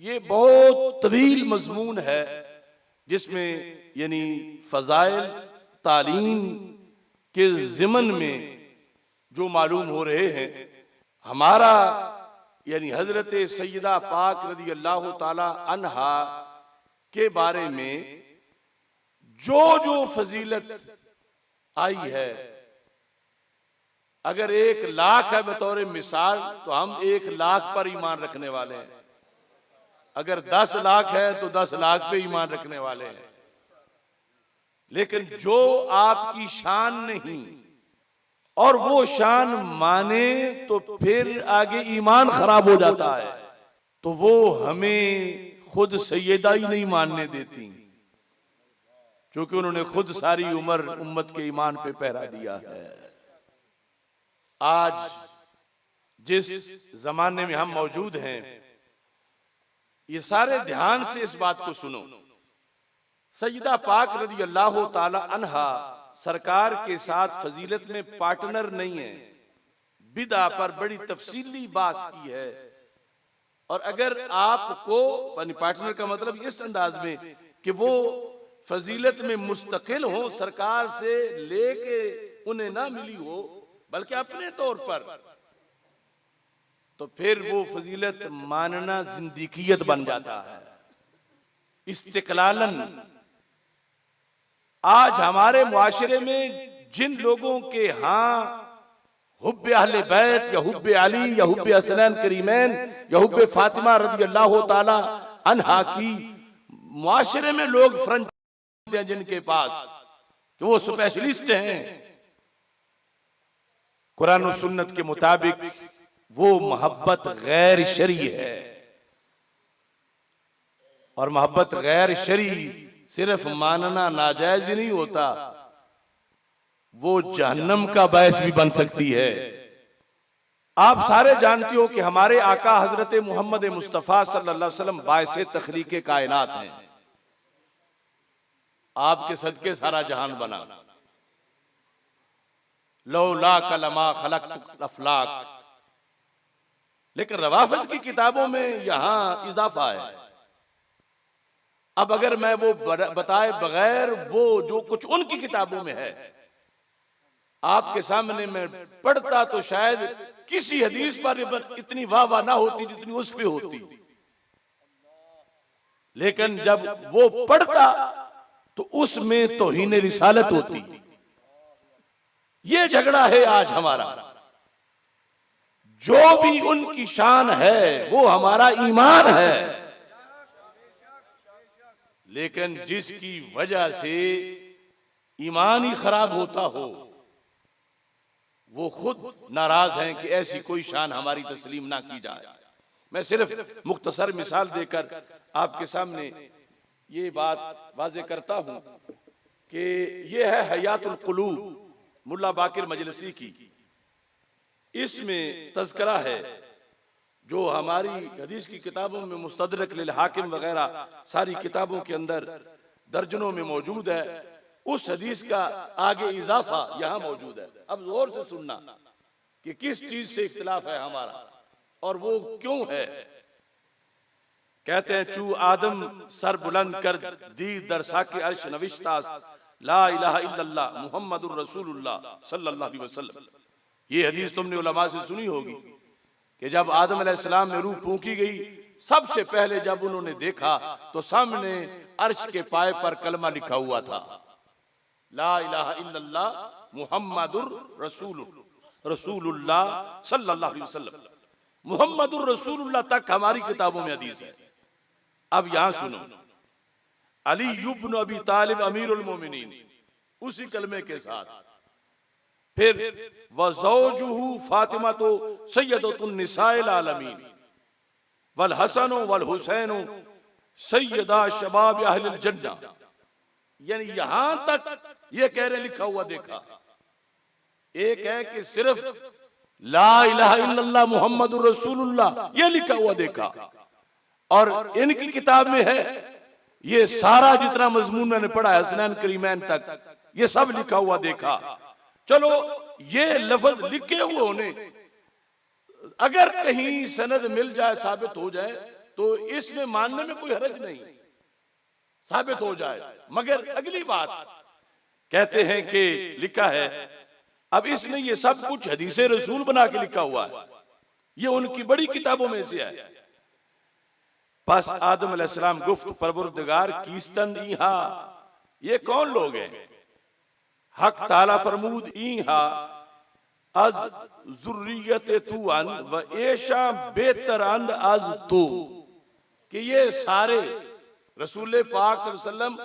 Speaker 1: ये बहुत तवील मजमून है जिसमें यानी फजाइल तालीम के ज़िमन में जो मालूम हो रहे हैं, हमारा यानी हजरत सैयदा पाक रज़ी अल्लाह ताला अन्हा के बारे में जो जो फजीलत आई है, अगर 1 लाख है बतौर मिसाल तो हम 1 लाख पर ईमान रखने वाले हैं, अगर 10 लाख है तो 10 लाख पे ईमान रखने वाले हैं। लेकिन जो आपकी शान नहीं और वो शान माने तो फिर आगे ईमान खराब हो जाता है, तो वो हमें खुद सैयदा ही नहीं मानने देती, क्योंकि उन्होंने खुद सारी उम्र उम्मत के ईमान पे पहरा दिया है। आज जिस जमाने में हम मौजूद हैं, ये सारे ध्यान से इस बात को सुनो। सैयदा पाक रज़ी अल्लाह ताला अन्हा सरकार के साथ फजीलत में पार्टनर नहीं है, बिदा पर बड़ी तफसीली बात की है। और अगर आपको पार्टनर का मतलब इस अंदाज में कि वो फजीलत में मुस्तकिल हो, सरकार से लेके उन्हें ना मिली हो बल्कि अपने तौर पर, तो फिर वो फजीलत मानना जिंदगियत बन जाता है। इस्तिकलालन आज हमारे मुआशरे में जिन लोगों के यहाँ हुब्बे अहले बैत या हुब्बे अली या हुब्बे हसनैन करीमैन या हुब्बे फातिमा रज़ी अल्लाह ताला अन्हा की मुआशरे में लोग फ्रंट हैं, जिनके पास कि वो स्पेशलिस्ट हैं, कुरान और सुन्नत के मुताबिक वो मोहब्बत गैर शरी है। और मोहब्बत गैर शरी सिर्फ मानना नाजायज ही नहीं होता, वो जहन्नम का बायस भी बन सकती है। आप सारे जानते हो कि हमारे आका हजरत मोहम्मद मुस्तफ़ा सल्लल्लाहु अलैहि वसल्लम बायसे तखलीक़े कायनात हैं। आपके सदके सारा जहान बना। लौला कलमा खलक़तुल अफ़लाक, लेकिन रवाफिद की किताबों में यहां इजाफा है। अब अगर मैं वो बताए बगैर वो जो कुछ उनकी किताबों में है आपके सामने मैं पढ़ता तो शायद किसी हदीस पर इतनी वाह ना होती जितनी उस पे होती, लेकिन जब वो पढ़ता तो उसमें तौहीन रिसालत होती। ये झगड़ा है आज हमारा। जो भी उनकी शान है वो हमारा ईमान है, लेकिन जिसकी वजह से ईमान ही खराब होता हो वो खुद नाराज हैं कि ऐसी कोई शान हमारी तस्लीम ना की जाए। मैं सिर्फ मुख्तसर मिसाल देकर आपके सामने ये बात वाजे करता हूं कि ये है हयातुल कुलूब मुल्ला बाकिर मजलिसी की। इसमें तज़किरा है जो हमारी हदीस की किताबों में मुस्तदरक लिल हाकिम वगैरह सारी किताबों के अंदर दर्जनों में मौजूद है। उस हदीस का आगे इजाफा यहां मौजूद है। अब गौर से सुनना कि किस चीज से इख्तिलाफ है हमारा और वो क्यों है। कहते हैं चू आदम सर बुलंद कर दी दरसा के अर्श नविश्तास ला इलाहा इल्लल्लाह मुहम्मदुर रसूलुल्लाह सल्लल्लाहु अलैहि वसल्लम। ये हदीस तुमने उलमा से सुनी होगी कि जब आदम अलैहिस्सलाम में रूह फूंकी गई, सबसे पहले जब उन्होंने देखा तो सामने अर्श के पाए पर कलमा लिखा हुआ था, ला इलाहा इल्लल्लाह मुहम्मदुर रसूलुल्लाह सल्लल्लाहु अलैहि वसल्लम। मुहम्मदुर रसूलुल्लाह तक हमारी किताबों में हदीस है। अब यहां सुनो, अली इब्न अबी तालिब अमीरुल मोमिनीन उसी कलमे के साथ, फिर वज़ौजुहु फातिमा तो सय्यदतुन निसाइल आलमीन वल हसन वल हुसैन सय्यदा शबाब अहलिल जन्ना। यानी यहां तक ये कह रहे लिखा हुआ देखा। एक है कि सिर्फ ला इलाहा इल्लल्लाह मुहम्मदुर रसूलुल्लाह ये लिखा हुआ देखा, और इनकी किताब में है ये सारा जितना मजमून मैंने पढ़ा है हसनैन करीमैन तक ये सब लिखा हुआ देखा। चलो ये लफ्ज लिखे हुए होने अगर कहीं सनद मिल जाए साबित हो जाए तो इसमें मानने में कोई हरज नहीं, साबित हो जाए। मगर अगली बात कहते हैं कि लिखा है, अब इसने ये सब कुछ हदीसे रसूल बना के लिखा हुआ है, ये उनकी बड़ी किताबों में से है। बस आदम अलैहिस्सलाम गुफ्त परवरदिगार कीस्तन ईहा, ये कौन लोग हैं? हक ताला फरमूद ईहा अज जुर्रियत तू अन व ऐशा बेहतर अंद अज तू, कि ये सारे रसूल पाक सल्लल्लाहु अलैहि वसल्लम,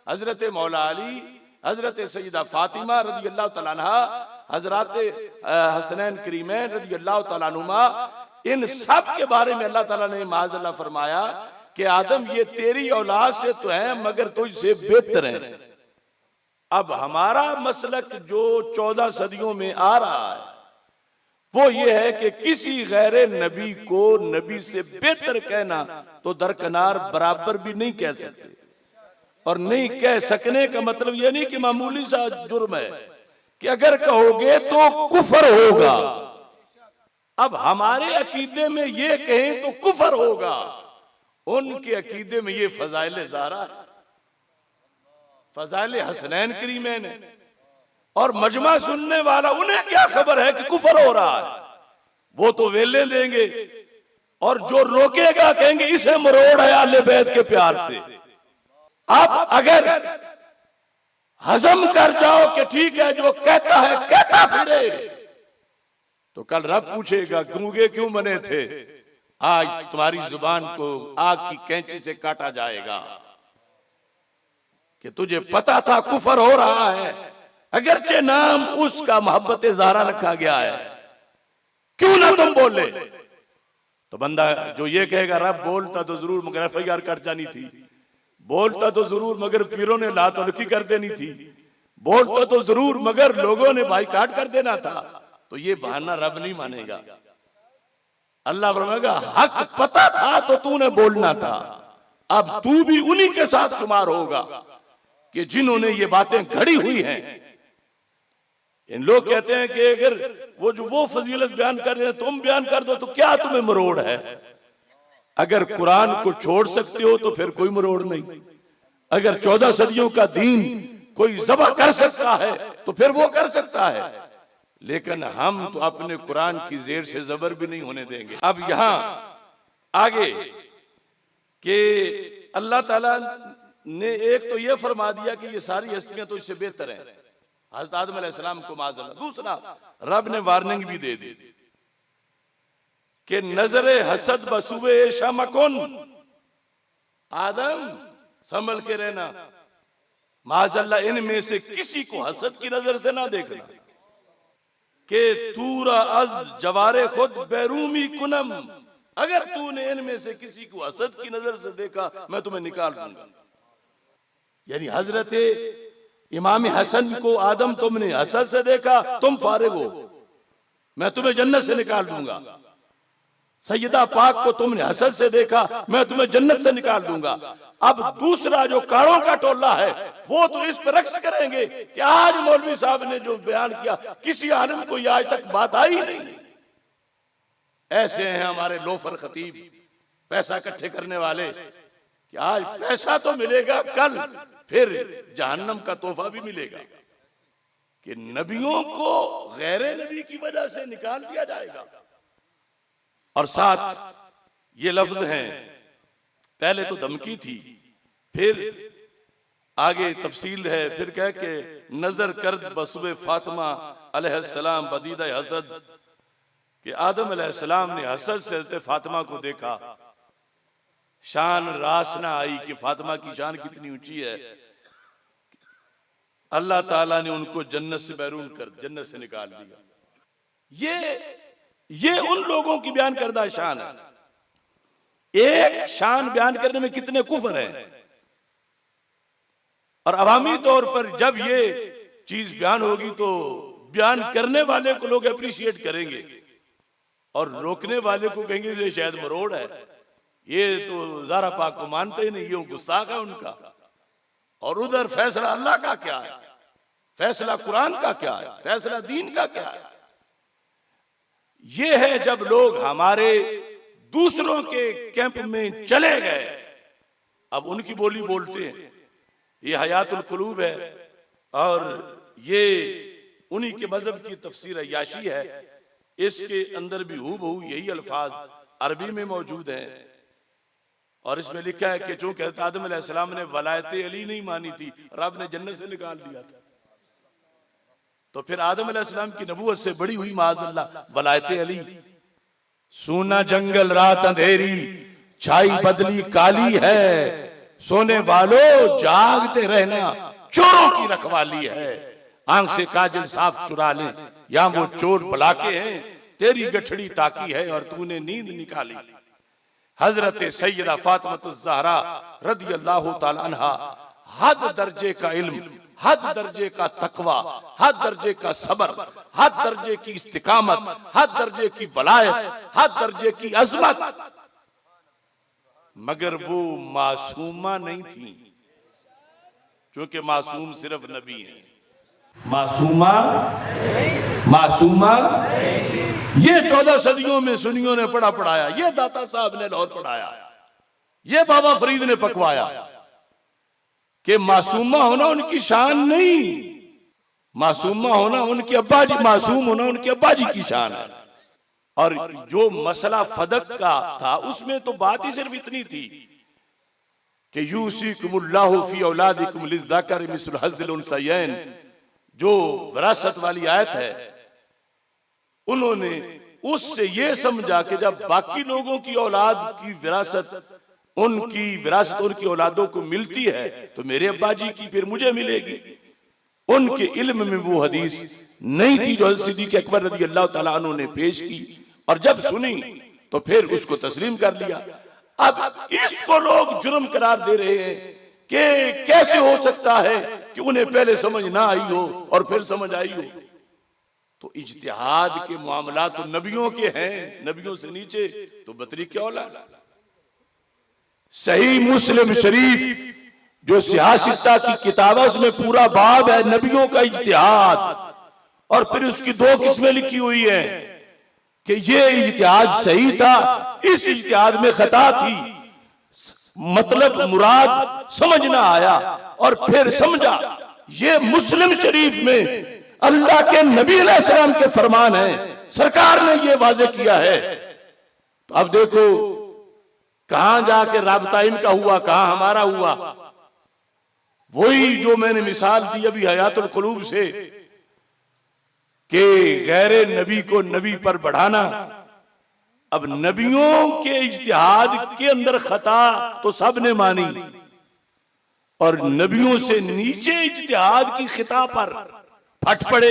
Speaker 1: हजरत मौला अली, हजरत सैयदा फातिमा रज़ी अल्लाह तआला अन्हा, हजरत हसनैन करीमैन रज़ी अल्लाह तआला अन्हुमा, इन सब के बारे में अल्लाह ताला ने माज़अल्लाह फरमाया कि आदम ये तेरी औलाद से तो है मगर तुझसे बेहतर है। अब हमारा मसलक जो 14 सदियों में आ रहा है वो ये है कि किसी गैर नबी को नबी से बेहतर कहना तो दरकनार बराबर भी नहीं कह सकते, और नहीं कह सकने का मतलब ये नहीं कि मामूली सा जुर्म है कि अगर कहोगे तो कुफर होगा। अब हमारे अकीदे में ये कहें तो कुफर होगा, उनके अकीदे में ये फजाइल ज़ारा है, फजाइल हसनैन करीमैन है, और मजमा सुनने वाला उन्हें क्या खबर है कि कुफर हो रहा है। वो तो वेले देंगे और जो रोकेगा कहेंगे इसे मरोड़ है अहले बैत के प्यार से। अब अगर हजम कर जाओ कि ठीक है जो कहता है कहता फिरे। तो कल रब पूछेगा गूंगे क्यों बने थे, आज तुम्हारी जुबान को आग की कैंची से काटा जाएगा कि तुझे पता था कुफर हो रहा है, अगरचे नाम उसका मोहब्बत ज़हरा रखा गया है, क्यों ना तुम बोले। तो बंदा जो ये कहेगा रब बोलता तो जरूर मगर FIR कट जानी थी, बोलता तो जरूर मगर पीरों ने लात अलखी कर देनी थी, बोलता तो जरूर मगर लोगों ने बाइकाट कर देना था, तो ये बहाना रब नहीं मानेगा। अल्लाह फरमाएगा हक पता था तो तूने बोलना था, अब तू भी उन्हीं के साथ शुमार होगा कि जिन्होंने ये बातें घड़ी हुई हैं। इन लोग कहते हैं कि अगर वो फजीलत बयान कर रहे हैं तुम बयान कर दो तो क्या तुम्हें मरोड़ है। अगर कुरान को छोड़ सकते हो तो फिर कोई मरोड़ नहीं। अगर 14 सदियों का दीन कोई ज़बह कर सकता है तो फिर वो कर सकता है, लेकिन हम तो अपने कुरान की जेर से जबर भी नहीं होने देंगे। अब यहां आगे कि अल्लाह ताला ने एक तो ये फरमा दिया कि ये सारी हस्तियां तो इससे बेहतर हैं, हज़रत आदम अलैहिस्सलाम को माज़अल्लाह। दूसरा रब ने वार्निंग भी दे दी कि नजरे हसद बसुए शमकुन, आदम संभल के रहना, माज़अल्लाह इनमें से किसी को हसद की नजर से ना देखना कि तूरा अज जवारे खुद बैरूमी कुनम, अगर तूने इनमें से किसी को हसद की नजर से देखा मैं तुम्हें निकाल दूंगा। यानी हजरत इमाम हसन को आदम तुमने हसद से देखा तुम फारिग हो, मैं तुम्हें जन्नत से निकाल दूंगा। सैयदा पाक को तुमने हसद से देखा मैं तुम्हें जन्नत से निकाल दूंगा। अब दूसरा जो कारों का टोला है वो तो इस पर रक्स करेंगे कि आज मौलवी साहब ने जो बयान किया किसी आलिम को ये आज तक बात आई नहीं। ऐसे हैं हमारे लोफर खतीब, पैसा इकट्ठे करने वाले कि आज पैसा तो मिलेगा, कल फिर जहन्नम का तोहफा भी मिलेगा कि नबियों को गैर नबी की वजह से निकाल दिया जाएगा। और साथ ये लफ्ज हैं, पहले तो धमकी थी, फिर आगे तफसील है, फिर कह के नजर कर बसुए फातिमा अलैहिस्सलाम बदीदा हसद कि आदम अलैहिस्सलाम ने हसद से हज़रत फातिमा को देखा, शान रास ना आई कि फातिमा की शान कितनी ऊंची है। अल्लाह ताला ने उनको जन्नत से बैरून कर जन्नत से निकाल दिया। ये उन लोगों की बयान करदा शान है। एक शान बयान करने में कितने कुफर हैं, और अवामी तौर पर जब ये चीज बयान होगी तो बयान करने वाले को लोग अप्रिशिएट करेंगे और रोकने वाले को कहेंगे ये शायद मरोड़ है, ये तो ज़हरा पाक को मानते ही नहीं, ये गुस्ताख है उनका। और उधर फैसला अल्लाह का क्या है, फैसला कुरान का क्या है, फैसला दीन का क्या है। ये है जब लोग हमारे दूसरों के कैंप में चले गए, अब उनकी बोली बोलते हैं। ये हयातुल कुलूब है और ये उन्हीं के मजहब की तफसीर याशी है। इसके अंदर भी हूबहू यही अल्फाज अरबी में मौजूद हैं और इसमें लिखा है कि चूंकि हज़रत आदम अलैहिस्सलाम ने वलायत अली नहीं मानी थी, रब ने जन्नत से निकाल दिया था, तो फिर आदम अलैहिस्सलाम की नबूवत से बड़ी हुई माज़अल्लाह वलायत अली। सूना जंगल रात अंधेरी छाई बदली काली है, सोने वालों जागते रहना चोरों की रखवाली है। आंख से काजल साफ चुरा ले या वो चोर बुलाके हैं, तेरी गठड़ी ताकी है और तूने नींद निकाली। हजरत सैयदा फातिमा ज़हरा रदियल्लाहु ताला अन्हा हद दर्जे का इल्म, हद दर्जे का तकवा, हद दर्जे का सबर, हद दर्जे की इस्तिकामत, हद दर्जे की वलायत, हद दर्जे की अजमत, मगर वो मासूमा नहीं थी, क्योंकि मासूम सिर्फ नबी हैं। मासूमा ये 14 सदियों में सुन्नियों ने पढ़ा पढ़ाया, ये दाता साहब ने लाहौर पढ़ाया, ये बाबा फरीद ने पकवाया कि मासूमा होना उनकी शान नहीं, मासूमा होना उनके अब्बा जी, मासूम होना उनके अब्बा जी की शान है। और जो मसला फदक का था उसमें तो बात ही सिर्फ इतनी थी कि यूसीकुमुल्लाहु फी औलादिकुम लिज़्ज़करि मिस्लु हज़्ज़िल उन्सयैन, जो विरासत वाली आयत है, उन्होंने उससे ये समझा कि जब बाकी लोगों की औलाद की विरासत उनकी औलादों को मिलती है तो मेरे अब्बा जी की फिर मुझे मिलेगी। उनके इल्म में वो हदीस नहीं थी जो सिद्दीक़ अकबर रज़ी अल्लाह तआला अन्हु ने पेश की, और जब सुनी तो फिर उसको तस्लीम कर लिया। अब इसको लोग जुर्म करार दे रहे हैं कि कैसे हो सकता है कि उन्हें पहले समझ ना आई हो और फिर समझ आई हो। तो इज्तिहाद के मामला तो नबियों के हैं, नबियों से नीचे तो बतरी क्या औलाद। सही मुस्लिम शरीफ जो सियासता की किताब है उसमें पूरा बाब है नबियों का इज्तिहाद, और फिर उसकी दो किस्में लिखी हुई है कि ये इज्तिहाद सही था, इस इज्तिहाद में खता थी, मतलब मुराद समझ ना आया और फिर समझा। ये मुस्लिम शरीफ में अल्लाह के नबी अलैहिस्सलाम के फरमान है, सरकार ने ये वाजे किया है। तो अब देखो कहां जाके राबता इनका हुआ, कहां हमारा हुआ। वही जो मैंने मिसाल दी अभी हयातुल कुलूब से कि गैरे नबी को नबी पर बढ़ाना। अब नबियों के इज्तिहाद के अंदर खता तो सबने मानी, और नबियों से नीचे इज्तिहाद की खिता पर फट पड़े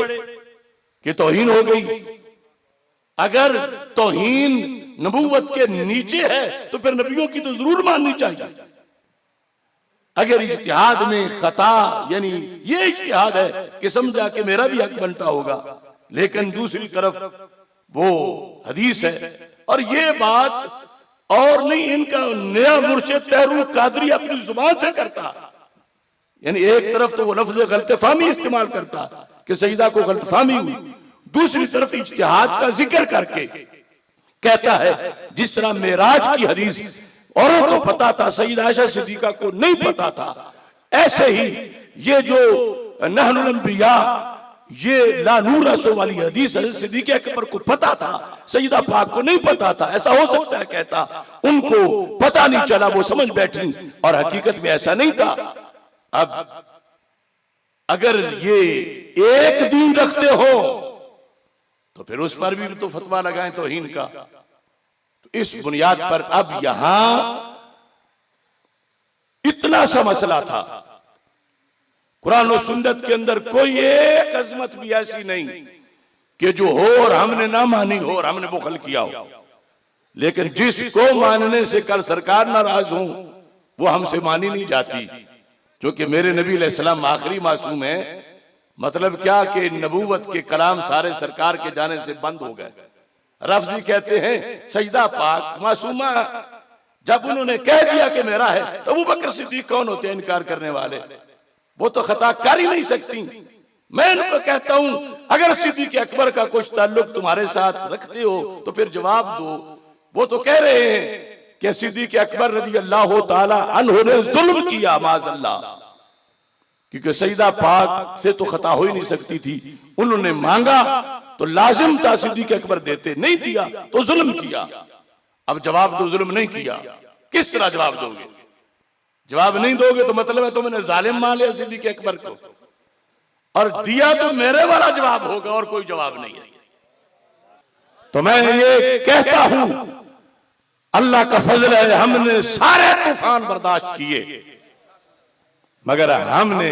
Speaker 1: कि तौहीन हो गई। अगर तौहीन नबूवत के नीचे है तो फिर नबियों की तो जरूर माननी चाहिए। अगर इज्तिहाद में खता यानी ये इज्तिहाद है कि समझा कि मेरा भी हक बनता होगा, लेकिन दूसरी तरफ वो हदीस है। और ये बात और नहीं, इनका नया मुर्शिद तहरुल कादरी अपनी जुबान से करता, यानी एक तरफ तो वो लफ्ज गलतफहमी इस्तेमाल करता कि सईदा को गलतफहमी हुई, दूसरी तरफ इज्तिहाद का जिक्र करके कहता है जिस तरह मेराज की हदीस औरों को पता था, सईदा आयशा सिद्दीका को नहीं पता था, ऐसे ही ये जो नहनुल अंबिया ये ला नूर रसो वाली हदीस सिद्दीक़ अकबर को पता था, सईदा पाक को नहीं पता था। ऐसा हो सकता है, कहता उनको पता नहीं चला, वो समझ बैठी, और हकीकत में ऐसा नहीं था। अब अगर ये एक दीन रखते हो तो फिर उस पर भी तो फतवा लगाएं तौहीन का। तो इस बुनियाद पर अब यहां इतना सा मसला था, कुरान और सुन्नत के अंदर कोई एक अजमत भी ऐसी नहीं कि जो हो और हमने ना मानी हो और हमने बुखल किया हो, लेकिन जिसको मानने से कल सरकार नाराज हो वो हमसे मानी नहीं जाती। क्योंकि मेरे नबी अलैहिस्सलाम आखिरी मासूम है, मतलब क्या कि नबूवत के कलाम सारे सरकार के जाने से बंद हो गए। रफ़ज़ी कहते हैं सईदा पाक मासूमा, जब उन्होंने कह दिया कि मेरा है तो अबू बकर सिद्दीक कौन होते हैं इनकार करने वाले, वो तो खता कर ही नहीं सकती। मैं उनको कहता हूं अगर सिद्दीक़ अकबर का कुछ ताल्लुक तुम्हारे साथ रखते हो तो फिर जवाब दो। वो तो कह रहे हैं कि सिद्दीक़ अकबर रज़ी अल्लाह ताला अन्हु ने जुल्म किया माज़अल्लाह, क्योंकि सईदा पाक से तो खता हो ही नहीं सकती थी। उन्होंने मांगा तो लाजिम था सिद्दीक़ अकबर देते, नहीं दिया तो जुल्म किया। अब जवाब दो, जुल्म नहीं किया, किस तरह जवाब दोगे? जवाब नहीं दोगे तो मतलब है तुमने जालिम मान लिया सिद्दीक़ अकबर को, और दिया तो मेरे वाला जवाब होगा और कोई जवाब नहीं है। तो मैं ये कहता हूं अल्लाह का फजल है, हमने सारे तूफान बर्दाश्त किए, मगर हमने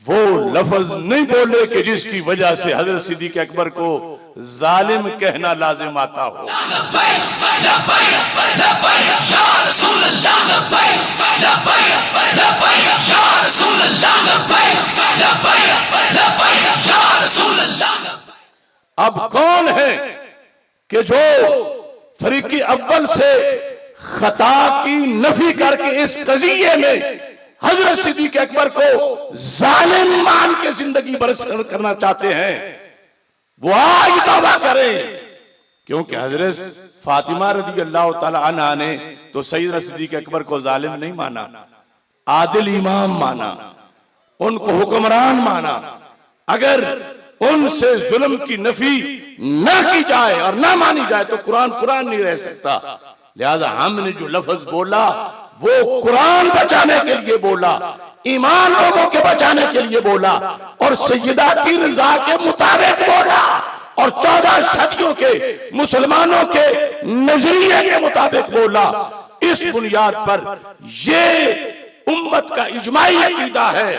Speaker 1: वो लफ्ज नहीं बोले कि जिसकी वजह से हजरत सिद्दीक़ अकबर को जालिम कहना लाजिम आता हो। अब कौन है कि जो फरीकी अव्वल से खता की नफी करके इस कज़िये में हजरत सिद्दीक़ अकबर को जालिम मान के जिंदगी बसर करना चाहते हैं, वो आज तौबा करें। क्योंकि हजरत फातिमा रज़ी अल्लाह ताला अन्हा ने तो सैयदना सिद्दीक़ अकबर को जालिम नहीं माना, आदिल इमाम माना, उनको हुक्मरान माना। अगर उनसे जुल्म की नफी न की जाए और न मानी जाए तो कुरान कुरान नहीं रह सकता। लिहाजा हमने जो लफ्ज बोला वो कुरान बचाने के लिए बोला, ईमान लोगों के बचाने के लिए बोला और सैयदा की रजा के मुताबिक बोला और 14 सदियों के मुसलमानों के नजरिए के मुताबिक बोला। इस बुनियाद पर ये उम्मत का इजमाई अकीदा है।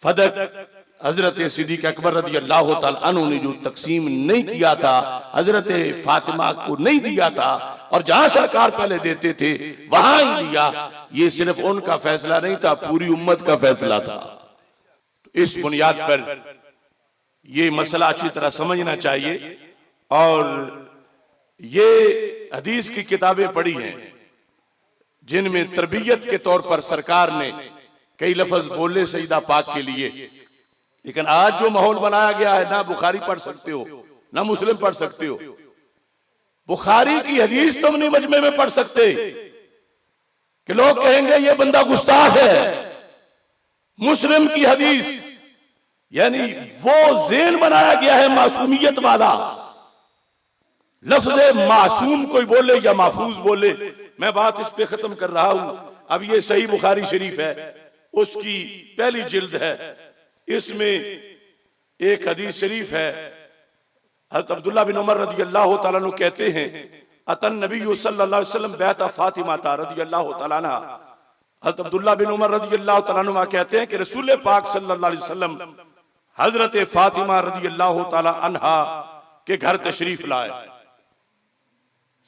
Speaker 1: फदक हजरत सिद्दीक अकबर रज़ी अल्लाह तआला अन्हु ने जो तकसीम नहीं किया था, हजरत फातिमा को नहीं दिया था और जहां सरकार पहले देते थे वहां ही दिया, ये सिर्फ उनका फैसला नहीं था, पूरी उम्मत का फैसला था। इस बुनियाद पर ये मसला अच्छी तरह समझना चाहिए। और ये हदीस की किताबें पढ़ी हैं जिनमें तरबियत के तौर पर सरकार ने कई लफ्ज बोले सईदा पाक के लिए, लेकिन आज जो माहौल बनाया गया है, ना बुखारी पढ़ सकते हो ना मुस्लिम पढ़ सकते हो। बुखारी की हदीस तुम नहीं मजमे में पढ़ सकते कि लोग कहेंगे ये बंदा गुस्ताख है। मुस्लिम की हदीस यानी वो ज़ेन बनाया गया है मासूमियत वाला, लफ्ज़ मासूम कोई बोले या महफूज बोले, मैं बात इस पे खत्म कर रहा हूं। अब ये सही बुखारी शरीफ है, उसकी पहली जिल्द है, इसमें एक हदीस शरीफ है। हज़रत अब्दुल्लाह बिन उमर रज़ी अल्लाह तआला अन्हु कहते हैं, अतन नबी सल्लल्लाहु अलैहि वसल्लम बैत फातिमा रज़ी अल्लाह तआला अन्हा। हज़रत अब्दुल्लाह बिन उमर रज़ी अल्लाह तआला अन्हुमा कहते हैं कि रसूल पाक सल्लल्लाहु अलैहि वसल्लम हजरत फातिमा रज़ी अल्लाह तआला अन्हा के घर तशरीफ लाए।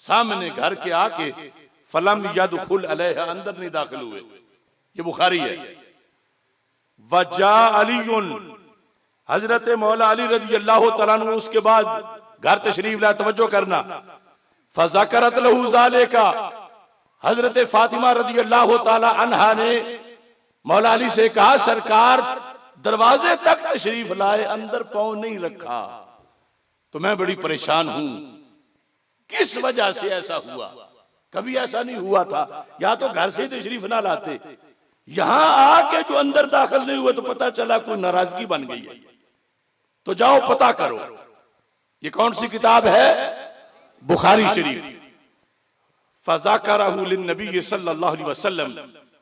Speaker 1: सामने घर के आके फलम यदखुल अलैहा, अंदर नहीं दाखिल हुए। ये बुखारी है। वजा अलीयुन, हजरत मौला अली रज़ी अल्लाह तआला अन्हु उसके बाद घर तशरीफ लाए। तवज्जो करना, फज़करत लहू ज़ालिका, हजरत फातिमा रज़ी अल्लाह तआला अन्हा ने मौला अली से कहा, सरकार दरवाजे तक तशरीफ लाए, अंदर पांव नहीं रखा, तो मैं बड़ी परेशान हूं, किस वजह से ऐसा हुआ? कभी ऐसा नहीं हुआ था। या तो घर से तशरीफ ना लाते, यहां आके जो अंदर दाखिल नहीं हुए तो पता चला कोई नाराजगी बन गई है। तो जाओ पता करो। ये कौन सी किताब है? बुखारी शरीफ। फज़ाकरहु लिन्नबी सल्लल्लाहु अलैहि वसल्लम,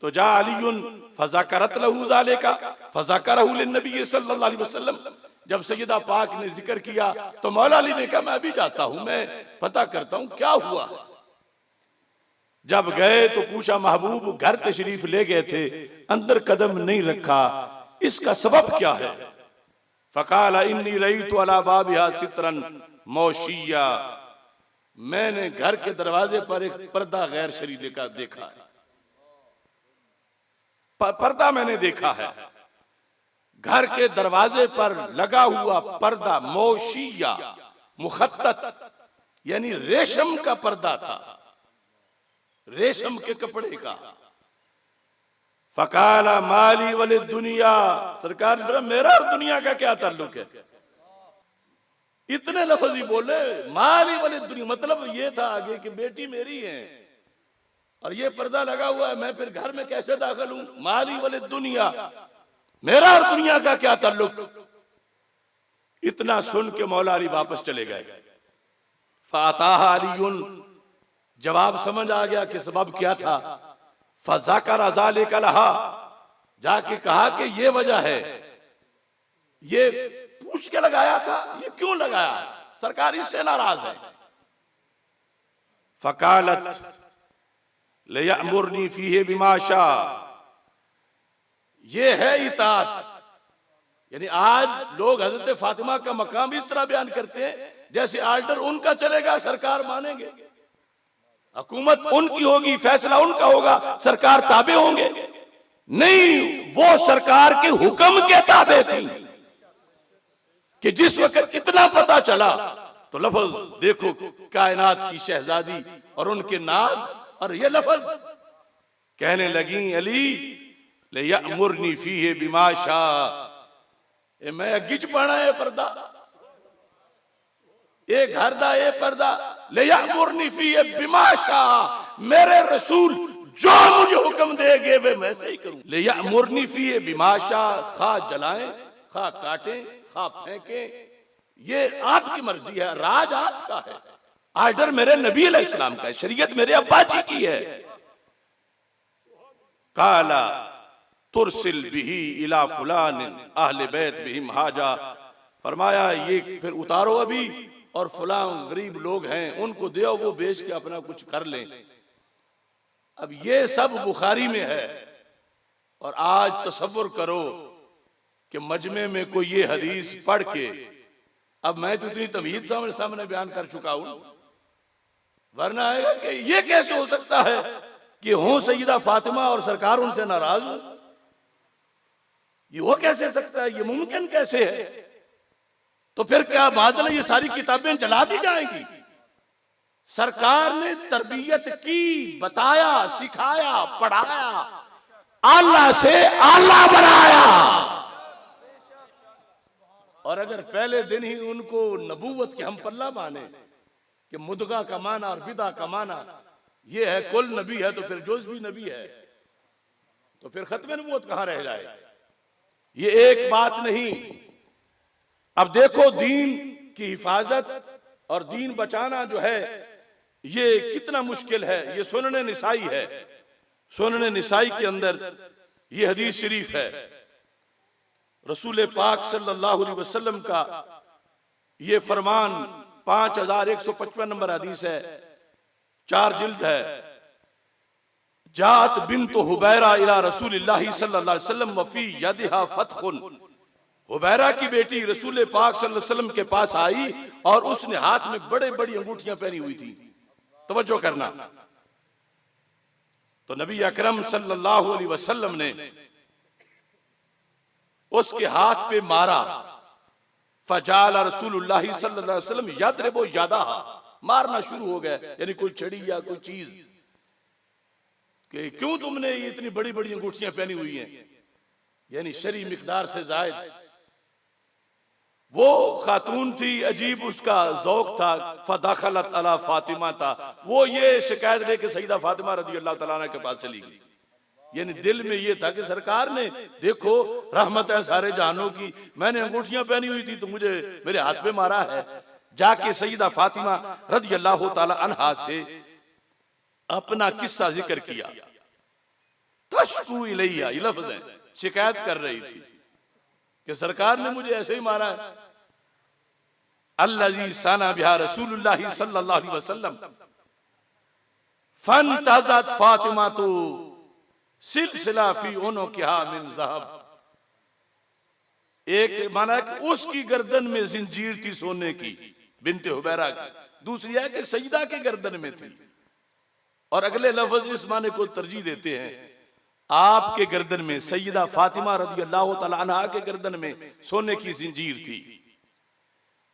Speaker 1: तो जा अलीयुन फज़ाकरत लहू ज़ालिका फज़ाकरहु लिन्नबी सल्लल्लाहु अलैहि वसल्लम। जब सैयदा पाक ने जिक्र किया तो मौला अली ने कहा, मैं अभी जाता हूं, मैं पता करता हूं क्या हुआ। जब गए तो पूछा, महबूब घर तशरीफ ले गए थे, अंदर कदम नहीं रखा, इसका सबब क्या है? फ़क़ाला इन्नी रईतु अला बाबिहा सित्रन मौशिया, मैंने घर के दरवाजे पर एक पर्दा गैर शरीय का देखा है, पर्दा मैंने देखा है, घर के दरवाजे पर लगा हुआ पर्दा, मौशिया मुखत्तत यानी रेशम का पर्दा था, रेशम के कपड़े का। फ़क़ाला माली वली दुनिया, सरकार मेरा और दुनिया का क्या ताल्लुक है? इतने लफ्ज़ ही बोले, माली वली दुनिया, मतलब ये था आगे कि बेटी मेरी है और ये पर्दा लगा हुआ है, मैं फिर घर में कैसे दाखिल हूं? माली वली दुनिया, मेरा और दुनिया का क्या ताल्लुक? इतना सुन के मौला अली वापस चले गए। फ़ाताहा अलीयुन, जवाब समझ आ गया कि सबब क्या था। फ़ज़ाकर ज़ालिका लहा, जाके कहा कि ये वजह है, ये पूछ के लगाया था, ये क्यों लगाया? सरकार इससे नाराज है। फ़क़ालत लियअमुरनी फ़ीहि बिमा शा, ये है इताअत। यानी आज लोग हजरत फातिमा का मकाम इस तरह बयान करते हैं जैसे आर्डर उनका चलेगा, सरकार मानेंगे, हुकूमत उनकी होगी, फैसला उनका होगा, सरकार ताबे होंगे। नहीं, वो सरकार के हुक्म के ताबे थी कि जिस वक्त इतना पता चला तो लफ्ज देखो, कायनात की शहजादी और उनके नाज, और ये लफ्ज कहने लगी, अली लियअमुरनी फ़ीहि बिमा शा, मैं गिज पड़ा है पर्दा, ये घर दा ये पर्दा, लियअमुरनी फ़ीहि बिमा शा, मेरे रसूल जो मुझे हुक्म देंगे वे मैं सही करूं। लियअमुरनी फ़ीहि बिमा शा, खा जलाएं, खा काटें, खा फेंकें, ये आपकी मर्जी है, राज आपका है, आर्डर मेरे नबी अलैहिस्सलाम का है, शरीयत मेरे अब्बा जी की है। काला तुरसिल बिही इला फुलान अहले बैत बिहिम हाजा, फरमाया ये फिर उतारो अभी और फलां गरीब लोग हैं उनको दो, वो बेच के अपना कुछ कर लें। अब ये सब बुखारी में है। और आज तसव्वुर करो कि मजमे में कोई ये हदीस पढ़ के, अब मैं तो इतनी तमहीद सामने बयान कर चुका हूं, वरना आएगा कि ये कैसे हो सकता है कि हो सईदा फातिमा और सरकार उनसे नाराज हो, ये हो कैसे सकता है, ये मुमकिन कैसे है? तो फिर क्या बादल ये सारी किताबें जला दी जाएंगी? सरकार ने तरबियत की, बताया, सिखाया, पढ़ाया, आला से आला बनाया। और अगर पहले दिन ही उनको नबूवत के हम पल्ला माने कि मुदगा का माना और बिदा का माना ये है, कुल नबी है तो फिर जोज भी नबी है, तो फिर खत्म नबूवत कहां रह जाए? ये एक बात नहीं। अब देखो दीन की हिफाजत और दीन बचाना जो है ये कितना मुश्किल है। ये सुनने निसाई है, सुनने निसाई के अंदर ये हदीस शरीफ है, रसूल पाक सल्लल्लाहु अलैहि वसल्लम का ये फरमान 5155 नंबर हदीस है, 4 जिल्द है। जात बिन्त हुबैरा इला रसूलिल्लाहि सल्लल्लाहु अलैहि वसल्लम वफी यदिहा फतहुन, हुबैरा की बेटी रसूल पाक सल्लल्लाहु अलैहि वसल्लम के पास आई और उसने हाथ में बड़े बड़ी अंगूठियां पहनी हुई थी। तवज्जो करना, तो नबी अकरम सल्लल्लाहु अलैहि वसल्लम ने उसके हाथ पे मारा। फजाल रसूलुल्लाह सल्लल्लाहु अलैहि वसल्लम यदरिबु यदाहा, मारना शुरू हो गया, यानी कोई छड़ी या कोई चीज कि क्यों तुमने ये इतनी बड़ी बड़ी अंगूठियां पहनी हुई हैं, यानी शरी मिकदार से जायद। वो खातून थी, अजीब उसका ज़ौक था। फदखलत अला फातिमा था, वो ये शिकायत लेके सईदा फातिमा रज़ी अल्लाह तआला अन्हा के पास चली गई। यानी दिल में ये था कि सरकार ने देखो रहमत है सारे जहानों की, मैंने अंगूठियां पहनी हुई थी तो मुझे मेरे हाथ पे मारा है। जाके सईदा फातिमा रज़ी अल्लाह तआला अन्हा से अपना किस्सा जिक्र किया। तशकू इलैया, ये लफ्ज़ है, शिकायत कर रही थी कि सरकार ने मुझे ऐसे ही मारा है। अल्लज़ी सना बिहा रसूलुल्लाह सल्लल्लाहु अलैहि वसल्लम फंतज़त फातिमा तो सिलसिला फी उनुकिहा मिन ज़हब। एक माना कि उसकी गर्दन में जिंजीर थी सोने की, बिन्ते हुबैरा की। दूसरी है कि सईदा के गर्दन में थी। और अगले लफ्ज इस माने को तरजीह देते हैं, आपके गर्दन में, सईदा फातिमा रज़ी अल्लाह तआला अन्हा के गर्दन में सोने की जिंजीर थी।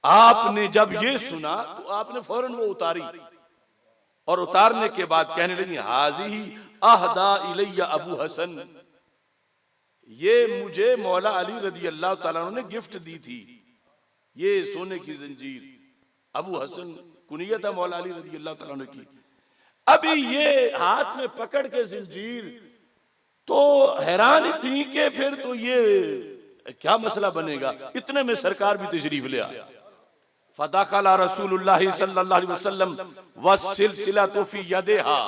Speaker 1: आपने जब ये सुना तो आपने फौरन वो उतारी, और उतारने के बाद कहने लगी हाज़िही अहदा इलैया अबू हसन, ये मुझे मौला अली रज़ी अल्लाह तआला अन्हु ने गिफ्ट दी थी, ये सोने की जंजीर। अबू हसन कुनियत है मौला अली रज़ी अल्लाह तआला अन्हु की। अभी ये हाथ में पकड़ के जंजीर, तो हैरान थी कि फिर तो ये क्या मसला बनेगा। इतने में सरकार भी तशरीफ ले आया। फदखला रसूलुल्लाह सल्लल्लाहु अलैहि वसल्लम वसिलसिलतु फी यदिहा,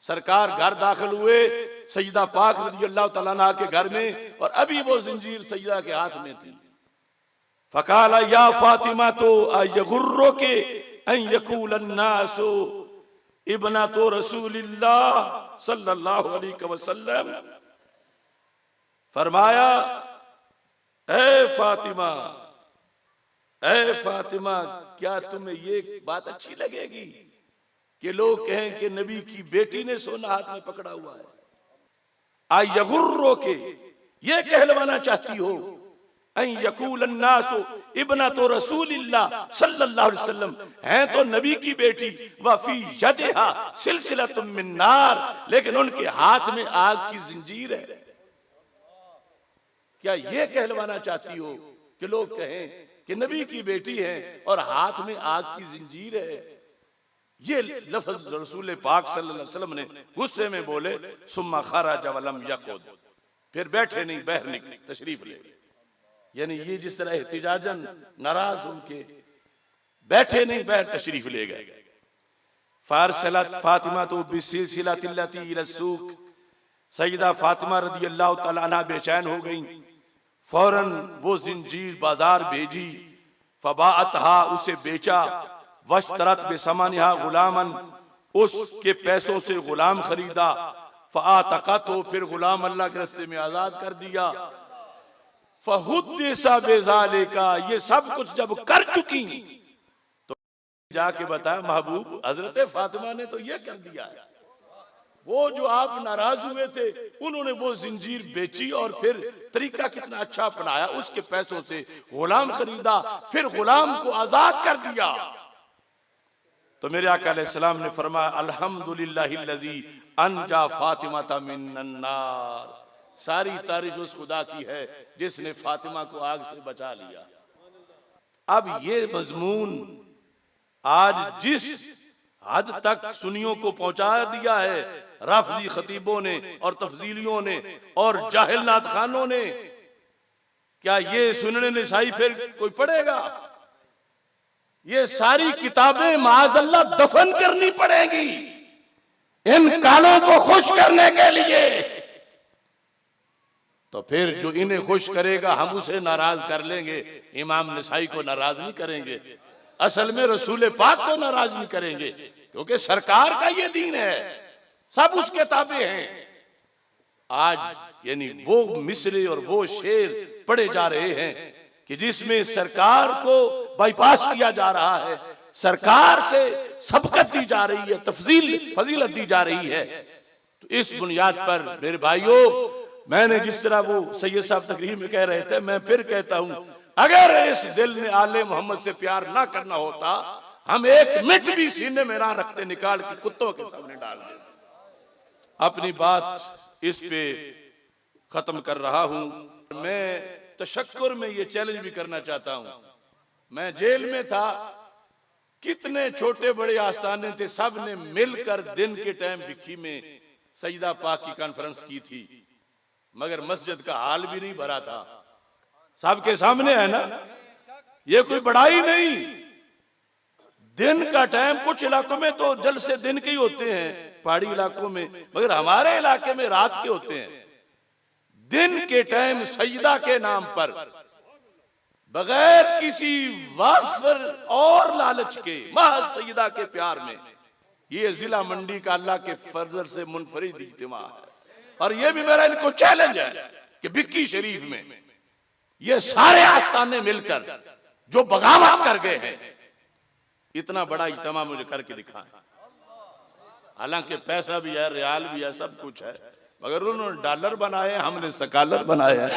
Speaker 1: सरकार घर दाखिल हुए सईदा पाक रज़ी अल्लाह तआला अन्हा के घर में, और अभी वो जंजीर सईदा के हाथ में थी। फकाला या फातिमा तो अयगुर्रुके अन यकूल अन्नासु इब्नतु रसूलिल्लाह सल्लल्लाहु अलैहि वसल्लम, फरमाया ए फातिमा, ए फातिमा, क्या तुम्हें ये बात अच्छी लगेगी कि लोग कहें कि नबी की बेटी ने सोना हाथ में पकड़ा हुआ है? आयगुर्रुके, ये कहलवाना चाहती हो अन यकूल अन्नासु इब्नतु रसूलिल्लाह सल्लल्लाहु अलैहि वसल्लम, हैं तो नबी की बेटी, व फी यदिहा सिलसिलतुम मिन नार, लेकिन उनके हाथ में आग की जंजीर है। क्या ये कहलवाना चाहती हो कि लोग कहें कि नबी की बेटी है और हाथ में आग की जंजीर है? ये लफ्ज रसूल पाक सल्लल्लाहु अलैहि वसल्लम ने गुस्से में बोले। सुम्मा खरज वलम यकुद, फिर बैठे नहीं, बाहर निकले, तशरीफ ले। यानी ये जिस तरह एहतिजाजन नाराज होके बैठे नहीं, बाहर तशरीफ ले गए। फारसलत फातिमा तो बिसिलसिलतिल्लती इला सूक,
Speaker 2: सैयदा फातिमा रदी अल्लाह तआला अन्हा बेचैन हो गई, फौरन वो जिंजीर बाजार भेजी, फबाअतहा उसे बेचा, वश्तरत बेसमानिहा गुलामन उसके पैसों से गुलाम खरीदा, फ़आतक़त हो फिर गुलाम अल्लाह के रास्ते में आजाद कर दिया। फ़हुद्दिसा बिज़ालिका ये सब कुछ जब कर चुकी तो जाके बताया महबूब हजरत फातिमा ने तो ये कर दिया है, वो जो आप नाराज हुए थे उन्होंने वो जिंजीर बेची और फिर तरीका कितना अच्छा अपनाया, उसके पैसों से गुलाम खरीदा, फिर गुलाम को आजाद कर दिया। तो मेरे आका अलैहिस्सलाम ने फरमाया अल्हम्दुलिल्लाहिल्लज़ी अनजा फातिमा मिनन नार, सारी तारीफ उस खुदा की है जिसने फातिमा को आग से बचा लिया। अब ये मजमून आज जिस हद तक सुन्नियों को पहुंचा दिया है राफजी खतीबों ने और तफजीलियों ने और जाहिलनात खानों ने, क्या ये सुनने निसाई फिर कोई पढ़ेगा? ये सारी किताबें माज़अल्लाह दफन करनी पड़ेगी इन कालों को खुश करने के लिए। तो फिर जो इन्हें खुश करेगा हम उसे नाराज कर लेंगे, इमाम नसाई को नाराज नहीं करेंगे, असल में रसूल पाक को नाराज नहीं करेंगे, क्योंकि सरकार का ये दीन है, सब उसके ताबे हैं। आज यानी वो मिसरे और वो शेर पढ़े जा रहे हैं कि जिसमें सरकार को बाईपास किया जा रहा है, सरकार से सबकत दी जा रही है, फजीलत दी जा रही है। तो इस बुनियाद पर मेरे भाइयों, मैंने जिस तरह वो सैयद साहब तकरीर में कह रहे थे, मैं फिर कहता हूं, अगर इस दिल ने आले मोहम्मद से प्यार ना करना होता, हम एक मिनट भी सीने में ना रखते, निकाल के कुत्तों के सामने डाल देते। अपनी बात इस पे खत्म कर रहा हूं। मैं तशक्कुर में ये चैलेंज भी करना चाहता हूं, मैं जेल में था, कितने छोटे बड़े आस्थाने थे, सब ने मिलकर दिन के टाइम विक्की में सईदा पाक की कॉन्फ्रेंस की थी, मगर मस्जिद का हाल भी नहीं भरा था। सबके सामने है ना, ये कोई बड़ाई नहीं। दिन का टाइम कुछ इलाकों में तो जलसे दिन के ही होते हैं, पहाड़ी इलाकों में, मगर हमारे इलाके में रात के होते हैं। दिन के टाइम सईदा के नाम पर बगैर किसी वाफर और लालच के, महज सईदा के प्यार में, ये जिला मंडी का अल्लाह के फजल से मुनफरिद इज्तिमा है। और ये भी मेरा इनको चैलेंज है कि विक्की शरीफ में ये सारे आस्थाने मिलकर जो बगावत कर गए हैं, इतना बड़ा इज्तिमा मुझे करके दिखाएं। हालांकि पैसा भी है, रियाल भी है, सब कुछ है, मगर उन्होंने डॉलर बनाए, हमने सकालर बनाए हैं।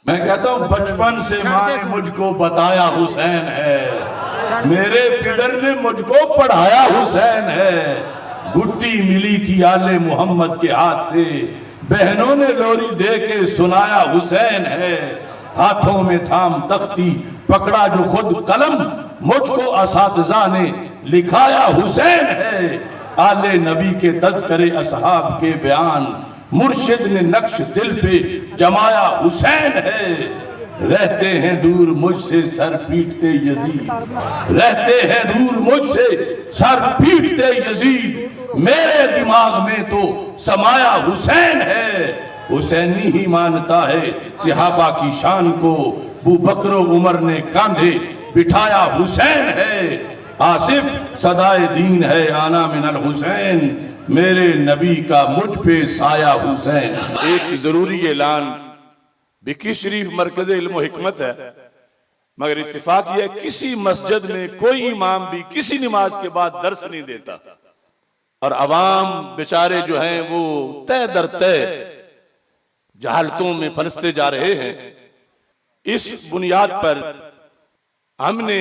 Speaker 2: मैं कहता हूँ बचपन से माँ ने मुझको बताया हुसैन है, मेरे फिदर ने मुझको पढ़ाया हुसैन है। गुड्डी मिली थी आले मोहम्मद के हाथ से, बहनों ने लोरी दे के सुनाया हुसैन है। हाथों में थाम तख्ती पकड़ा जो खुद कलम, मुझको असातिज़ा ने लिखाया हुसैन है। आले नबी के तज़किरे असहाब के बयान, मुर्शिद ने नक्श दिल पे जमाया हुसैन है। रहते हैं दूर मुझसे सर पीटते यजीद, रहते हैं दूर मुझसे सर पीटते यजीद, मेरे दिमाग में तो समाया हुसैन है। हुसैनी ही मानता है सहाबा की शान को, अबू बकर उमर ने कांधे बिठाया हुसैन है। आसिफ सदाए दीन है आना मिनल हुसैन, मेरे नबी का मुझ पे साया हुसैन। एक जरूरी ऐलान, विक्की शरीफ मरकज़ इल्म हिकमत है, मगर इत्तेफाक यह किसी मस्जिद में कोई इमाम भी किसी नमाज के बाद दर्स नहीं देता, और अवाम बेचारे जो हैं वो तय दर तय जहालतों में फंसते जा रहे हैं। इस बुनियाद पर हमने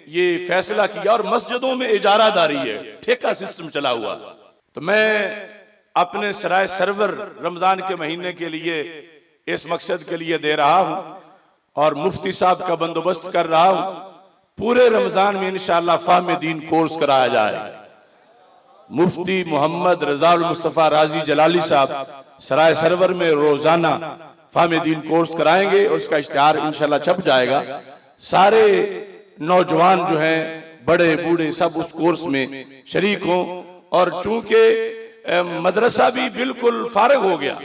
Speaker 2: ये फैसला किया, और मस्जिदों में इजारादारी है, ठेका सिस्टम चला हुआ। तो मैं अपने सराय सरवर रमजान के महीने के लिए इस मकसद के लिए दे रहा हूं, और मुफ्ती साहब का बंदोबस्त कर रहा हूं। पूरे रमजान में इंशाअल्लाह फाहमे दीन कोर्स कराया जाए। मुफ्ती मोहम्मद रज़ाउल मुस्तफ़ा राजी जलाली साहब सराय सरवर में रोजाना
Speaker 1: फाहमे दीन कोर्स कराएंगे और इसका इश्तिहार इंशाल्लाह छप जाएगा। सारे नौजवान जो हैं, बड़े बूढ़े, सब उस कोर्स में शरीक हों। और चूंकि मदरसा भी बिल्कुल फारिग हो गया,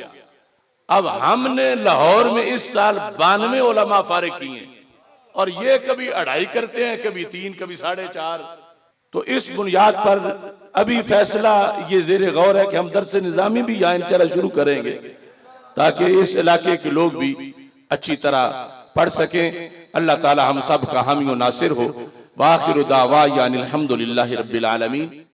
Speaker 1: अब हमने लाहौर में इस साल 92 उलमा फारिग किए हैं, और ये कभी 2.5 करते हैं, कभी 3, कभी 4.5। तो इस बुनियाद पर अभी फैसला ये ज़ेरे गौर है कि हम दरस निज़ामी भी यहाँ इंशाल्लाह शुरू करेंगे, ताकि इस इलाके के लोग भी अच्छी तरह पढ़ सकें। अल्लाह ताला हम सब का हामी व नासिर हो। वाखिर दावा यानिल हम्दुलिल्लाहि रब्बिल आलमीन।